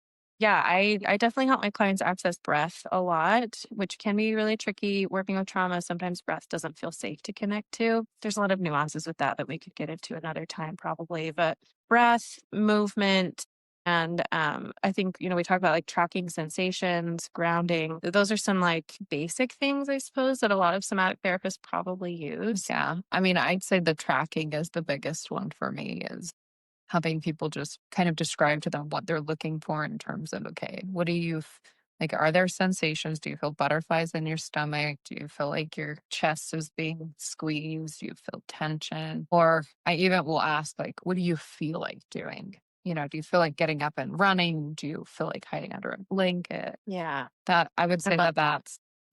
yeah, I definitely help my clients access breath a lot, which can be really tricky working with trauma. Sometimes breath doesn't feel safe to connect to. There's a lot of nuances with that we could get into another time probably, but breath, movement, and I think, we talk about like tracking sensations, grounding. Those are some like basic things, I suppose, that a lot of somatic therapists probably use. Yeah. I mean, I'd say the tracking is the biggest one for me, is helping people just kind of describe to them what they're looking for in terms of, okay, what do you like? Are there sensations? Do you feel butterflies in your stomach? Do you feel like your chest is being squeezed? Do you feel tension? Or I even will ask, like, what do you feel like doing? Do you feel like getting up and running? Do you feel like hiding under a blanket? Yeah. That I would say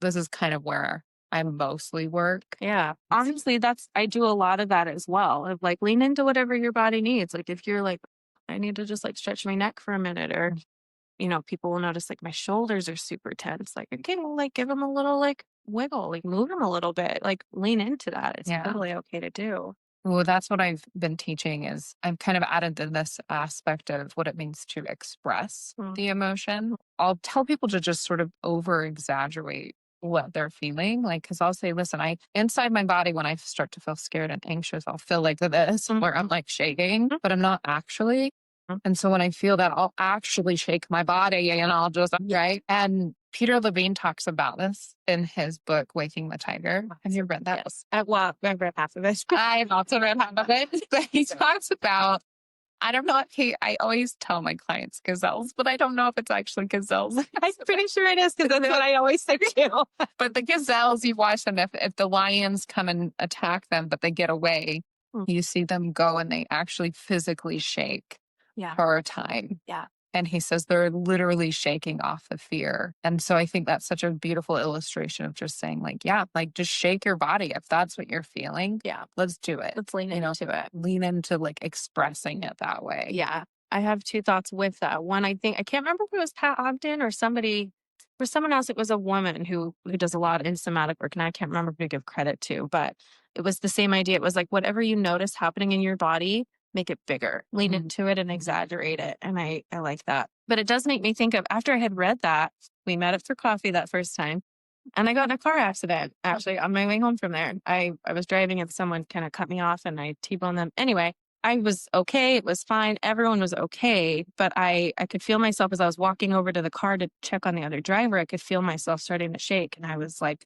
this is kind of where I mostly work. Yeah. Honestly, I do a lot of that as well. Of like lean into whatever your body needs. Like if you're like, I need to just like stretch my neck for a minute, or, people will notice like my shoulders are super tense. Like, okay, well, like give them a little like wiggle, like move them a little bit, like lean into that. It's totally okay to do. Well, that's what I've been teaching, is I've kind of added this aspect of what it means to express the emotion. I'll tell people to just sort of over exaggerate what they're feeling. Like, cause I'll say, listen, inside my body, when I start to feel scared and anxious, I'll feel like this where I'm like shaking, but I'm not actually. And so when I feel that, I'll actually shake my body and I'll just, right. And Peter Levine talks about this in his book, Waking the Tiger. Have you read that? Yes. Well, I've read half of it. I've also read half of it. But he talks about, I don't know if I always tell my clients gazelles, but I don't know if it's actually gazelles. I'm pretty sure it is, because that's what I always say too. But the gazelles, you watch them, if the lions come and attack them, but they get away, you see them go and they actually physically shake for a time. Yeah. And he says they're literally shaking off the fear. And so I think that's such a beautiful illustration of just saying, like, yeah, like just shake your body. If that's what you're feeling, let's do it. Let's lean into it. Lean into like expressing it that way. Yeah. I have two thoughts with that. One, I can't remember if it was Pat Ogden or somebody, for someone else, it was a woman who does a lot in somatic work, and I can't remember who to give credit to, but it was the same idea. It was like, whatever you notice happening in your body, make it bigger, lean into it and exaggerate it. And I like that. But it does make me think of, after I had read that, we met up for coffee that first time, and I got in a car accident, actually, on my way home from there. I was driving and someone kind of cut me off and I T-boned them. Anyway, I was okay. It was fine. Everyone was okay. But I could feel myself as I was walking over to the car to check on the other driver. I could feel myself starting to shake. And I was like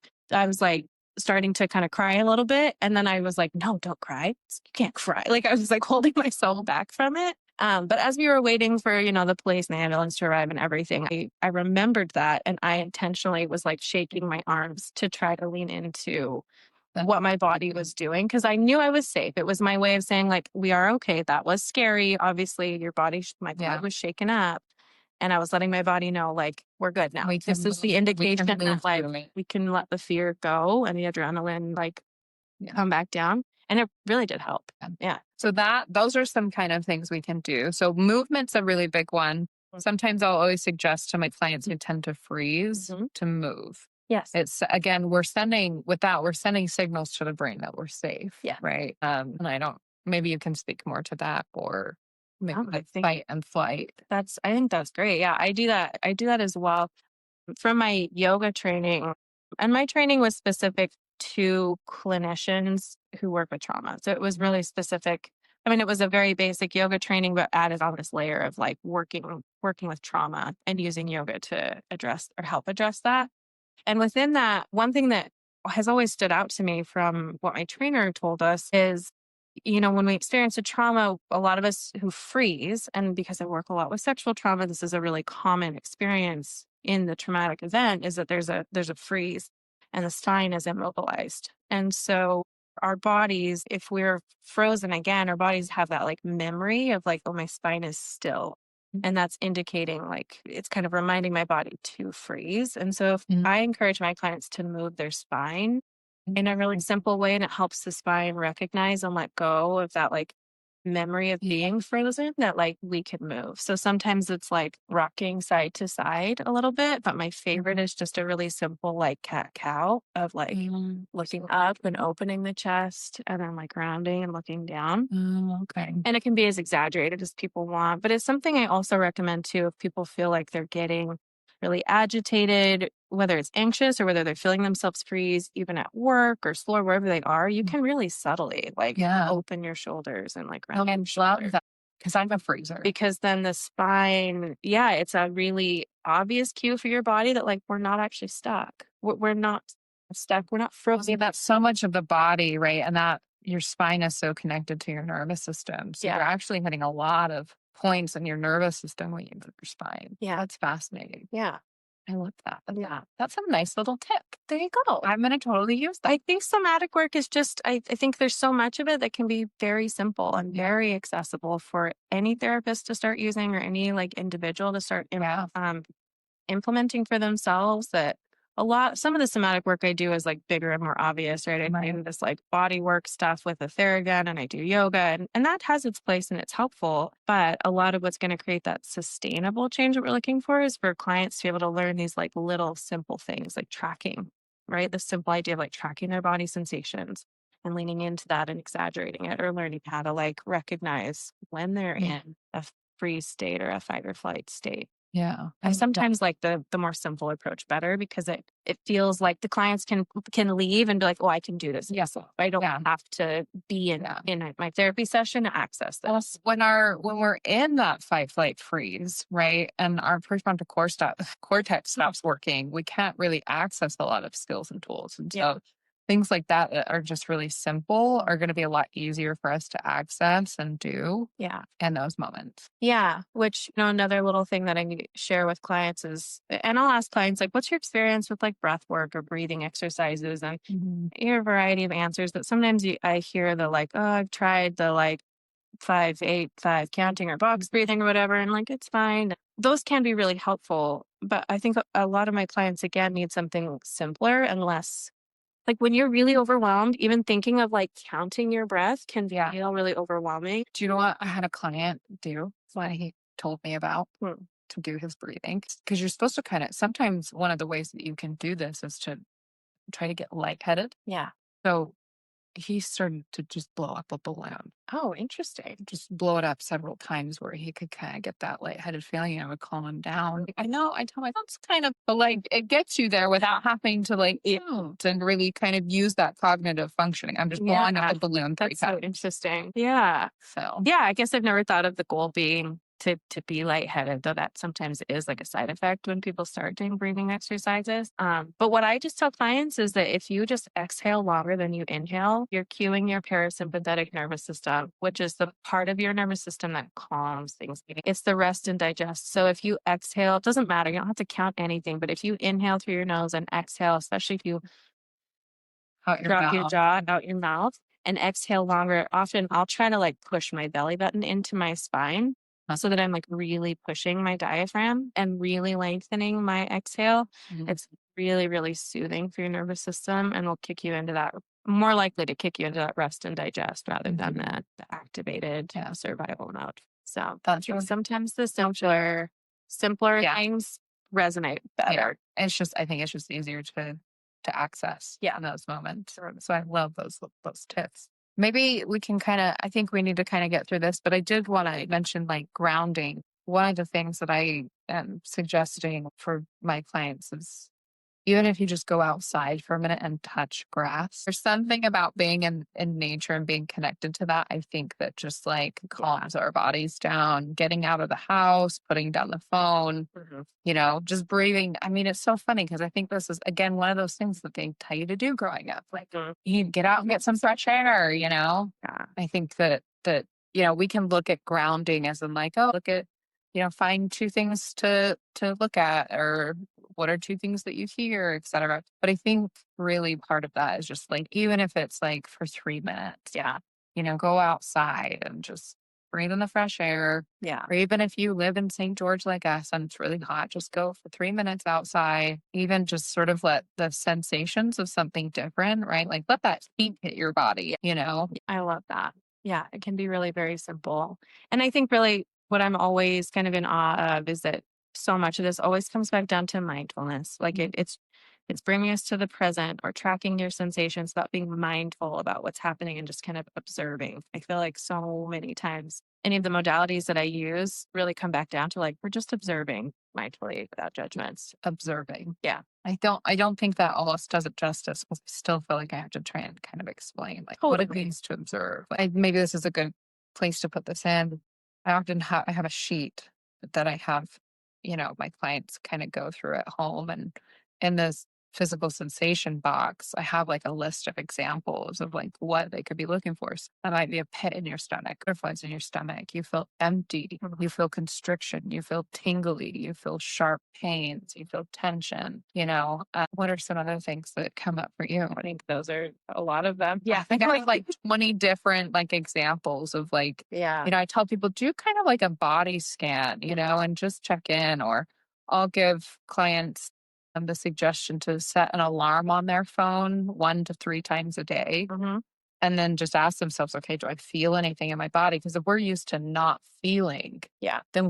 starting to kind of cry a little bit. And then I was like, no, don't cry. You can't cry. Like I was like holding myself back from it. But as we were waiting for, the police and the ambulance to arrive and everything, I remembered that. And I intentionally was like shaking my arms to try to lean into what my body was doing, because I knew I was safe. It was my way of saying, like, we are okay. That was scary. Obviously, my body was shaken up. And I was letting my body know, like, we're good now. This is the indication that, like, we can let the fear go and the adrenaline, like, come back down. And it really did help. Yeah. So those are some kind of things we can do. So movement's a really big one. Sometimes I'll always suggest to my clients who tend to freeze to move. Yes. It's, again, we're sending signals to the brain that we're safe. Yeah. Right. And maybe you can speak more to that, or I think fight and flight. I think that's great. Yeah. I do that as well from my yoga training. And my training was specific to clinicians who work with trauma. So it was really specific. I mean, it was a very basic yoga training, but added on this layer of like working with trauma and using yoga to address or help address that. And within that, one thing that has always stood out to me from what my trainer told us is, when we experience a trauma, a lot of us who freeze, and because I work a lot with sexual trauma, this is a really common experience in the traumatic event, is that there's a freeze and the spine is immobilized. And so our bodies, if we're frozen again, our bodies have that like memory of like, oh, my spine is still. And that's indicating like it's kind of reminding my body to freeze. And so if I encourage my clients to move their spine in a really simple way, and it helps the spine recognize and let go of that like memory of being frozen, that like we can move. So sometimes it's like rocking side to side a little bit, but my favorite is just a really simple like cat cow of like looking up and opening the chest and then like rounding and looking down. Okay. And it can be as exaggerated as people want, but it's something I also recommend too if people feel like they're getting really agitated, whether it's anxious or whether they're feeling themselves freeze, even at work or school or wherever they are. You can really subtly like open your shoulders and like round your shoulders. Because I'm a freezer. Because then the spine, it's a really obvious cue for your body that like we're not actually stuck. We're not stuck. We're not frozen. That's so much of the body, right? And that your spine is so connected to your nervous system. So you're actually hitting a lot of points in your nervous system when you move your spine. Yeah. That's fascinating. Yeah. I love that. Yeah. That's a nice little tip. There you go. I'm going to totally use that. I think somatic work is just, I think there's so much of it that can be very simple and very accessible for any therapist to start using or any like individual to start implementing for themselves. That some of the somatic work I do is like bigger and more obvious, right? I do this like body work stuff with a Theragun and I do yoga and that has its place and it's helpful. But a lot of what's going to create that sustainable change that we're looking for is for clients to be able to learn these like little simple things like tracking, right? The simple idea of like tracking their body sensations and leaning into that and exaggerating it, or learning how to like recognize when they're in a freeze state or a fight or flight state. Yeah. I sometimes like the more simple approach better because it feels like the clients can leave and be like, oh, I can do this. Yes. I don't have to be in my therapy session to access this. When we're in that fight, flight, freeze, right? And our prefrontal cortex stops working, we can't really access a lot of skills and tools. And so things like that are just really simple are going to be a lot easier for us to access and do in those moments. Yeah. Which, another little thing that I share with clients is, and I'll ask clients, like, what's your experience with like breath work or breathing exercises? And you hear a variety of answers, but sometimes I hear the like, oh, I've tried the like 5-8-5 counting or box breathing or whatever. And like, it's fine. Those can be really helpful. But I think a lot of my clients, again, need something simpler and less. Like when you're really overwhelmed, even thinking of like counting your breath can feel really overwhelming. Do you know what I had a client do when he told me about to do his breathing? Because you're supposed to sometimes one of the ways that you can do this is to try to get lightheaded. Yeah. So he started to just blow up a balloon. Oh, interesting. Just blow it up several times where he could kind of get that lightheaded feeling. I would calm him down. I know, I tell myself it's kind of, but like it gets you there without having to like count and really kind of use that cognitive functioning. I'm just blowing up a balloon 3 times. That's so interesting. Yeah. So I guess I've never thought of the goal being to be lightheaded, though that sometimes is like a side effect when people start doing breathing exercises. But what I just tell clients is that if you just exhale longer than you inhale, you're cueing your parasympathetic nervous system, which is the part of your nervous system that calms things. It's the rest and digest. So if you exhale, it doesn't matter. You don't have to count anything, but if you inhale through your nose and exhale, especially if you drop your jaw out your mouth and exhale longer, often I'll try to like push my belly button into my spine. So that I'm like really pushing my diaphragm and really lengthening my exhale. It's really, really soothing for your nervous system and will kick you into that, more likely to kick you into that rest and digest rather than the activated survival mode. So that's really sometimes the simpler things resonate better. Yeah. I think it's just easier to access in those moments. So I love those tips. Maybe we can I think we need to get through this, but I did want to mention like grounding. One of the things that I am suggesting for my clients is even if you just go outside for a minute and touch grass, there's something about being in nature and being connected to that. I think that just like calms our bodies down, getting out of the house, putting down the phone, just breathing. I mean, it's so funny because I think this is, again, one of those things that they tell you to do growing up. Like you need to get out and get some fresh air, I think that, we can look at grounding as in like, oh, look at, find 2 things to look at or what are two things that you hear, etc. But I think really part of that is just like, even if it's like for 3 minutes, go outside and just breathe in the fresh air. Yeah. Or even if you live in St. George like us and it's really hot, just go for 3 minutes outside. Even just sort of let the sensations of something different, right? Like let that heat hit your body, I love that. Yeah, it can be really very simple. And I think really what I'm always kind of in awe of is that so much of this always comes back down to mindfulness. Like it's bringing us to the present or tracking your sensations, about being mindful about what's happening and just kind of observing. I feel like so many times any of the modalities that I use really come back down to like we're just observing mindfully without judgments. Observing. Yeah. I don't think that almost does it justice, because I still feel like I have to try and kind of explain like what it means to observe. Maybe this is a good place to put this in. I often I have a sheet that I have, my clients kind of go through at home, and in this physical sensation box, I have like a list of examples of like what they could be looking for. So that might be a pit in your stomach, butterflies in your stomach. You feel empty. You feel constriction. You feel tingly. You feel sharp pains. You feel tension. What are some other things that come up for you? I think those are a lot of them. Yeah, I think I have like 20 different like examples of like, I tell people do kind of like a body scan, and just check in. Or I'll give clients the suggestion to set an alarm on their phone 1 to 3 times a day. And then just ask themselves, okay, do I feel anything in my body? Because if we're used to not feeling, then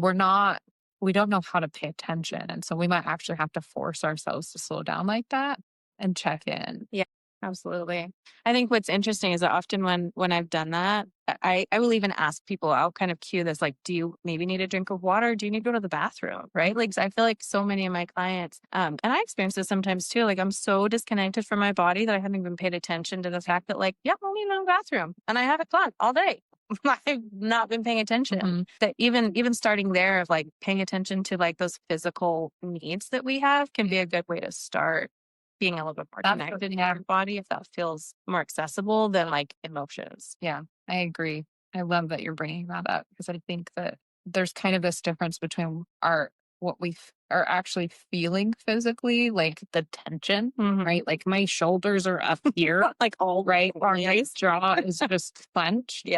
we don't know how to pay attention. And so we might actually have to force ourselves to slow down like that and check in. Yeah, absolutely. I think what's interesting is that often when I've done that, I will even ask people, I'll kind of cue this, like, do you maybe need a drink of water? Do you need to go to the bathroom? Right. Like, I feel like so many of my clients, and I experience this sometimes too, like I'm so disconnected from my body that I haven't even paid attention to the fact that like, I need no bathroom and I have it done all day. I've not been paying attention. That even starting there of like paying attention to like those physical needs that we have can be a good way to start being a little bit more connected in your body, if that feels more accessible than like emotions. Yeah, I agree. I love that you're bringing that up, because I think that there's kind of this difference between what we are actually feeling physically, like the tension, right? Like my shoulders are up here, like all right, our nice jaw is just clenched,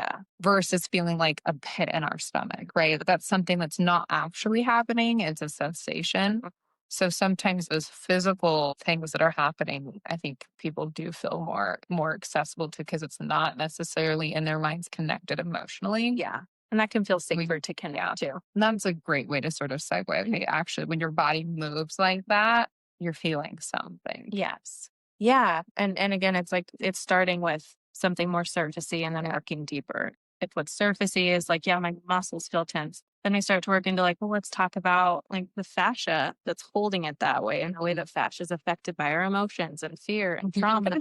versus feeling like a pit in our stomach, right? That's something that's not actually happening; it's a sensation. So sometimes those physical things that are happening, I think people do feel more accessible to, because it's not necessarily in their minds connected emotionally. Yeah. And that can feel safer to connect to. And that's a great way to sort of segue. Okay, actually, when your body moves like that, you're feeling something. Yes. Yeah. And again, it's like it's starting with something more surfacey and then working deeper. If what's surfacey is like, my muscles feel tense, then I start to work into like, well, let's talk about like the fascia that's holding it that way, and the way that fascia is affected by our emotions and fear and trauma.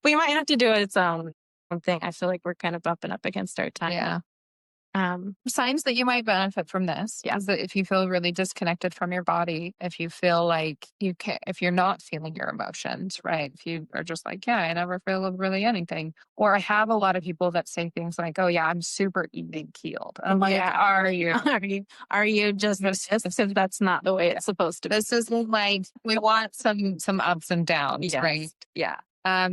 We might have to do its own thing. I feel like we're kind of bumping up against our time. Yeah. Signs that you might benefit from this is that if you feel really disconnected from your body, if you feel like if you're not feeling your emotions, right? If you are just like, I never feel really anything. Or I have a lot of people that say things like, oh yeah, I'm super even keeled. I'm like, are you? Are you just this? If that's not the way it's supposed to be. This is like, we want some ups and downs, right? Yeah.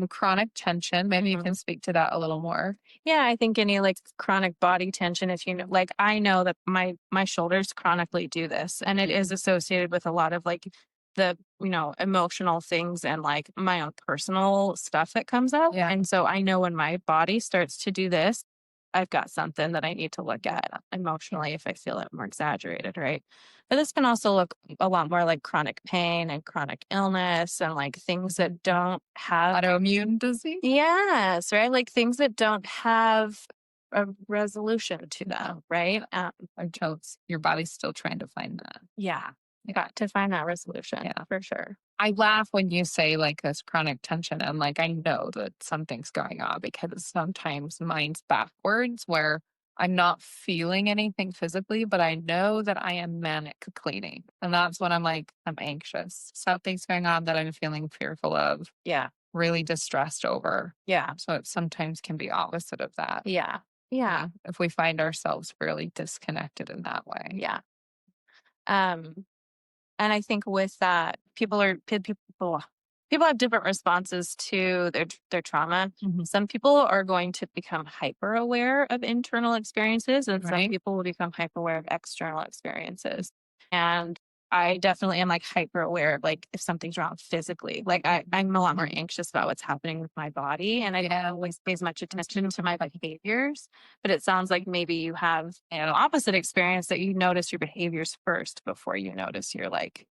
Chronic tension. Maybe you can speak to that a little more. Yeah, I think any like chronic body tension, if you know, like I know that my shoulders chronically do this, and it is associated with a lot of like the, emotional things and like my own personal stuff that comes up. Yeah. And so I know when my body starts to do this, I've got something that I need to look at emotionally if I feel it more exaggerated, right? But this can also look a lot more like chronic pain and chronic illness and like things that don't have autoimmune disease. Yes, right? Like things that don't have a resolution to them, right? Until your body's still trying to find that. Yeah. Got to find that resolution, for sure. I laugh when you say like this chronic tension. I'm like, I know that something's going on, because sometimes mine's backwards, where I'm not feeling anything physically, but I know that I am manic cleaning. And that's when I'm like, I'm anxious. Something's going on that I'm feeling fearful of. Yeah. Really distressed over. Yeah. So it sometimes can be opposite of that. Yeah. Yeah. If we find ourselves really disconnected in that way. Yeah. And I think with that, people have different responses to their trauma. Some people are going to become hyper aware of internal experiences, and some people will become hyper aware of external experiences. And I definitely am like hyper aware of like if something's wrong physically. Like I'm a lot more anxious about what's happening with my body, and I don't always pay as much attention to my behaviors. But it sounds like maybe you have an opposite experience, that you notice your behaviors first before you notice your like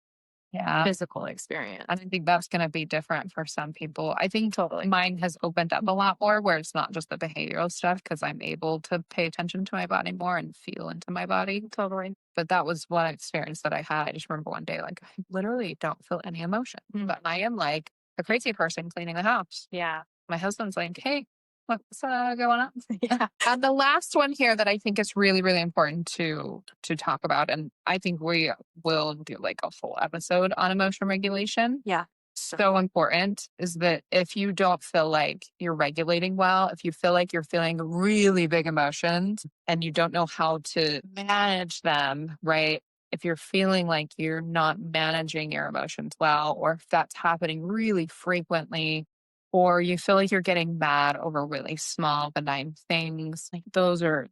physical experience. I think that's going to be different for some people. I think mine has opened up a lot more, where it's not just the behavioral stuff, because I'm able to pay attention to my body more and feel into my body. Totally. But that was one experience that I had. I just remember one day, like, I literally don't feel any emotion, but I am like a crazy person cleaning the house. Yeah. My husband's like, hey, what's going on? Yeah. And the last one here that I think is really, really important to talk about, and I think we will do like a full episode on emotion regulation. Yeah. So important is that if you don't feel like you're regulating well, if you feel like you're feeling really big emotions and you don't know how to manage them, right? If you're feeling like you're not managing your emotions well, or if that's happening really frequently, or you feel like you're getting mad over really small, benign things, like those are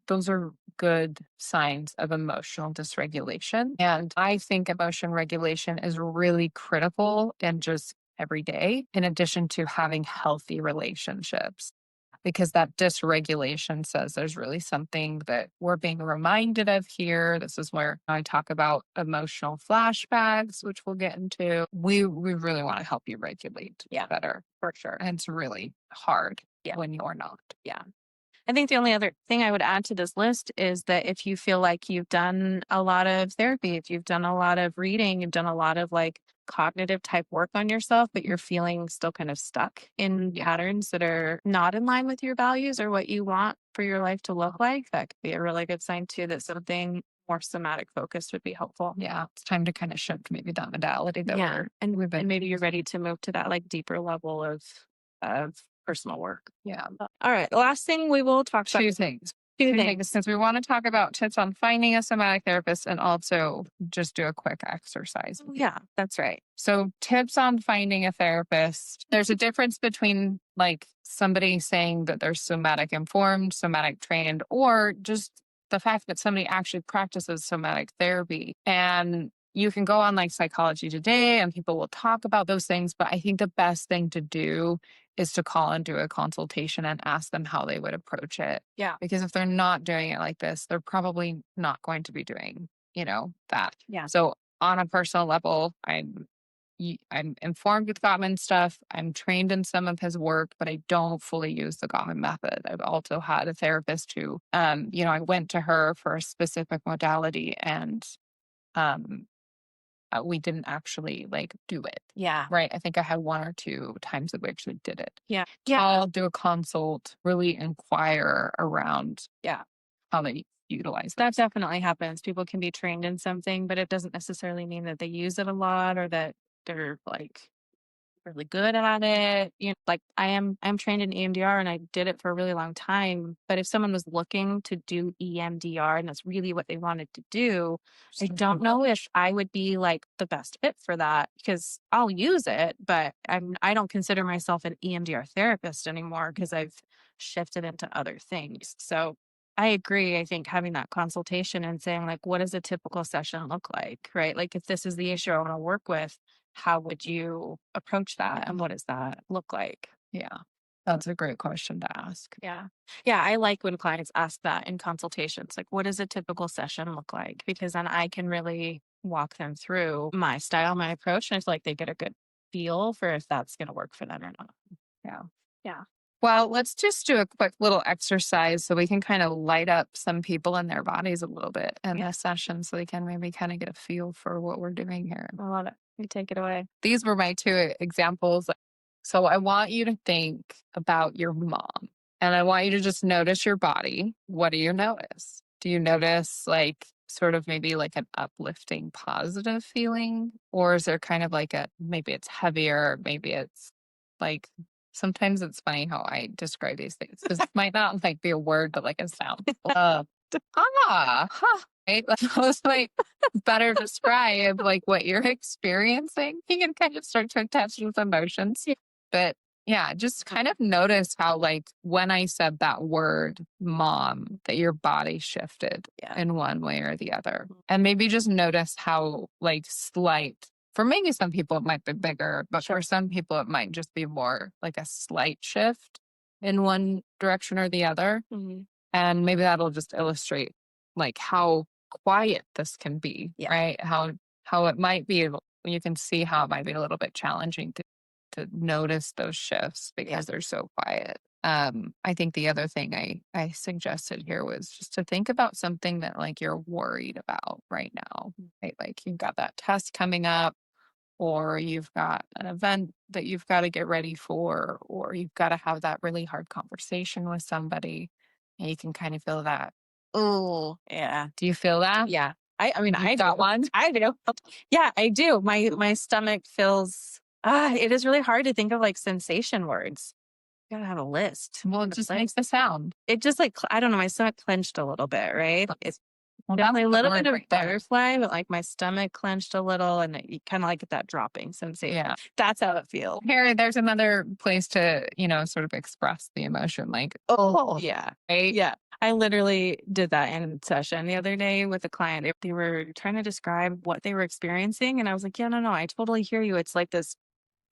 good signs of emotional dysregulation. And I think emotion regulation is really critical in just every day, in addition to having healthy relationships, because that dysregulation says there's really something that we're being reminded of here. This is where I talk about emotional flashbacks, which we'll get into. We really want to help you regulate better, for sure. And it's really hard when you're not. Yeah. I think the only other thing I would add to this list is that if you feel like you've done a lot of therapy, if you've done a lot of reading, you've done a lot of like cognitive type work on yourself, but you're feeling still kind of stuck in patterns that are not in line with your values or what you want for your life to look like, that could be a really good sign too, that something more somatic focused would be helpful. Yeah. It's time to kind of shift maybe that modality that and maybe you're ready to move to that like deeper level of personal work. Yeah. All right. The last thing we will talk about. Two things, because we want to talk about tips on finding a somatic therapist and also just do a quick exercise. Yeah, that's right. So tips on finding a therapist. There's a difference between like somebody saying that they're somatic-informed, somatic-trained, or just the fact that somebody actually practices somatic therapy. And you can go on like Psychology Today and people will talk about those things. But I think the best thing to do is to call and do a consultation and ask them how they would approach it. Yeah. Because if they're not doing it like this, they're probably not going to be doing, that. Yeah. So on a personal level, I'm informed with Gottman stuff. I'm trained in some of his work, but I don't fully use the Gottman method. I've also had a therapist who, I went to her for a specific modality, and we didn't actually like do it. Yeah. Right. I think I had one or two times that we actually did it. Yeah. I'll do a consult, really inquire around how they utilize that. Definitely happens. People can be trained in something, but it doesn't necessarily mean that they use it a lot or that they're like really good at it. Like I'm trained in EMDR and I did it for a really long time. But if someone was looking to do EMDR and that's really what they wanted to do, I don't know if I would be like the best fit for that, because I'll use it, but I don't consider myself an EMDR therapist anymore because I've shifted into other things. So I agree. I think having that consultation and saying like, what does a typical session look like, right? Like if this is the issue I want to work with, how would you approach that? And what does that look like? Yeah. That's a great question to ask. Yeah. Yeah. I like when clients ask that in consultations, like, what does a typical session look like? Because then I can really walk them through my style, my approach. And I feel like they get a good feel for if that's going to work for them or not. Yeah. Yeah. Well, let's just do a quick little exercise so we can kind of light up some people in their bodies a little bit in this session, so they can maybe kind of get a feel for what we're doing here. I love it. You take it away. These were my two examples. So I want you to think about your mom, and I want you to just notice your body. What do you notice? Do you notice like sort of maybe like an uplifting positive feeling? Or is there kind of like maybe it's heavier, maybe it's like, sometimes it's funny how I describe these things. This might not like be a word, but like a sound. Right? That was better describe like what you're experiencing, you can kind of start to attach those emotions. But yeah, just kind of notice how, like, when I said that word mom, that your body shifted in one way or the other. And maybe just notice how, like, slight, for maybe some people it might be bigger, but for some people it might just be more like a slight shift in one direction or the other. And maybe that'll just illustrate like how quiet this can be, right? How it might be, you can see how it might be a little bit challenging to notice those shifts because they're so quiet. I think the other thing I suggested here was just to think about something that like you're worried about right now, right? Like you've got that test coming up, or you've got an event that you've got to get ready for, or you've got to have that really hard conversation with somebody, and you can kind of feel that. Oh, yeah. Do you feel that? Yeah. I mean, I got do. one. I do. Yeah, I do. My stomach feels, it is really hard to think of like sensation words. You gotta have a list. Well, it just makes the sound. It just like, I don't know, my stomach clenched a little bit, right? It's Well, definitely a little bit of right there. butterfly, but like my stomach clenched a little and you kind of like that dropping sensation. Yeah. That's how it feels. Here, there's another place to, sort of express the emotion, like, Yeah. right? Yeah. I literally did that in session the other day with a client. They were trying to describe what they were experiencing. And I was like, yeah, no, I totally hear you. It's like this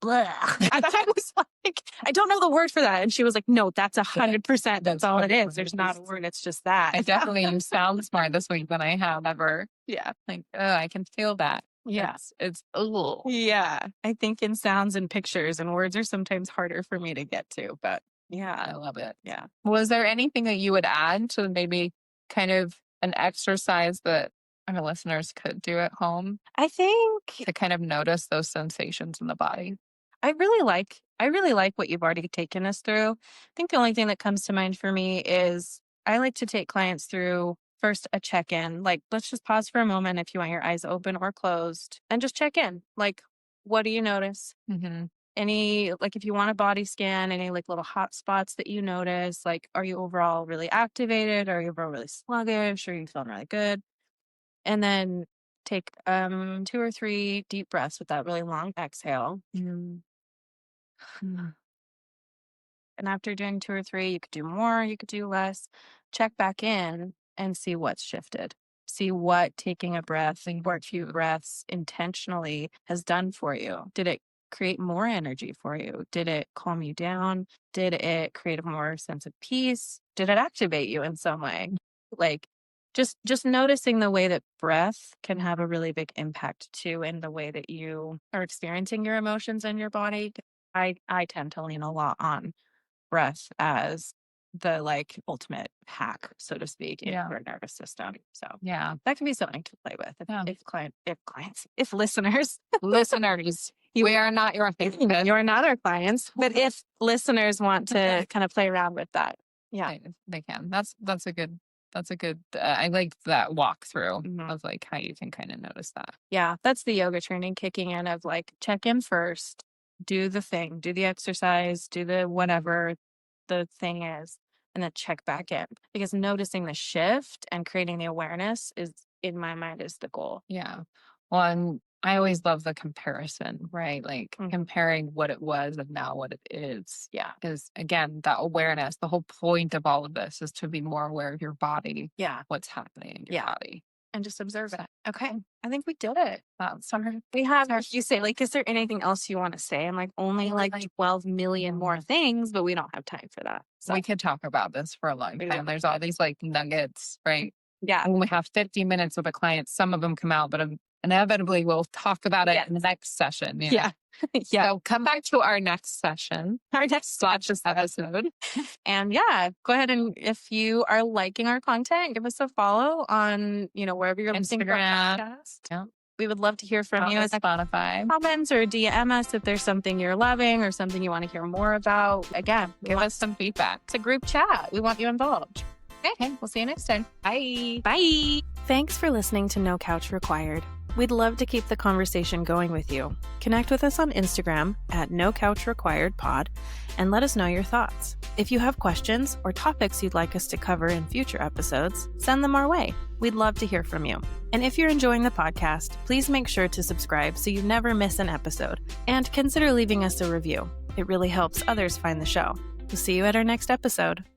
blah. And I was like, I don't know the word for that. And she was like, no, that's 100%. That's all it is. There's not a word. It's just that. I definitely sound smart this week than I have ever. Yeah. Like, I can feel that. Yeah. It's Yeah. I think in sounds and pictures, and words are sometimes harder for me to get to, but yeah. I love it. Yeah. Was there anything that you would add to maybe kind of an exercise that our listeners could do at home I think to kind of notice those sensations in the body? I really like what you've already taken us through. I think the only thing that comes to mind for me is I like to take clients through first a check-in. Like, let's just pause for a moment if you want your eyes open or closed and just check in. Like, what do you notice? Any, like, if you want a body scan, any like little hot spots that you notice, like, are you overall really activated? Are you overall really sluggish? Are you feeling really good? And then take 2 or 3 deep breaths with that really long exhale. And after doing 2 or 3, you could do more, you could do less. Check back in and see what's shifted. See what taking a breath or a few breaths intentionally has done for you. Did it create more energy for you? Did it calm you down? Did it create a more sense of peace? Did it activate you in some way? Like, just noticing the way that breath can have a really big impact too in the way that you are experiencing your emotions in your body. I tend to lean a lot on breath as the like ultimate hack, so to speak, in your nervous system. So that can be something to play with if listeners, we are not your therapist. You're not our clients, but if listeners want to kind of play around with that, they can. That's a good. I like that walkthrough of like how you can kind of notice that. Yeah, that's the yoga training kicking in of like check in first, do the thing, do the exercise, do the whatever the thing is, and then check back in. Because noticing the shift and creating the awareness is, in my mind, is the goal. Yeah. Well, and I always love the comparison, right? Like comparing what it was and now what it is. Yeah. Because again, that awareness, the whole point of all of this is to be more aware of your body. Yeah. What's happening in your body. And just observe it. Okay. I think we did it. We have, you say, like, is there anything else you want to say? I'm like, only like 12 million more things, but we don't have time for that. So we could talk about this for a long time. There's all these like nuggets, right? Yeah. When we have 50 minutes with a client, some of them come out, but inevitably we'll talk about it in the next session. Yeah. So come back to our next session, our next episode. And go ahead, and if you are liking our content, give us a follow on, wherever you're listening to our podcast. Yeah. We would love to hear from you. Spotify. Comments or DM us if there's something you're loving or something you want to hear more about. Again, give us some feedback. It's a group chat. We want you involved. Okay, we'll see you next time. Bye. Bye. Thanks for listening to No Couch Required. We'd love to keep the conversation going with you. Connect with us on Instagram at NoCouchRequiredPod and let us know your thoughts. If you have questions or topics you'd like us to cover in future episodes, send them our way. We'd love to hear from you. And if you're enjoying the podcast, please make sure to subscribe so you never miss an episode. And consider leaving us a review. It really helps others find the show. We'll see you at our next episode.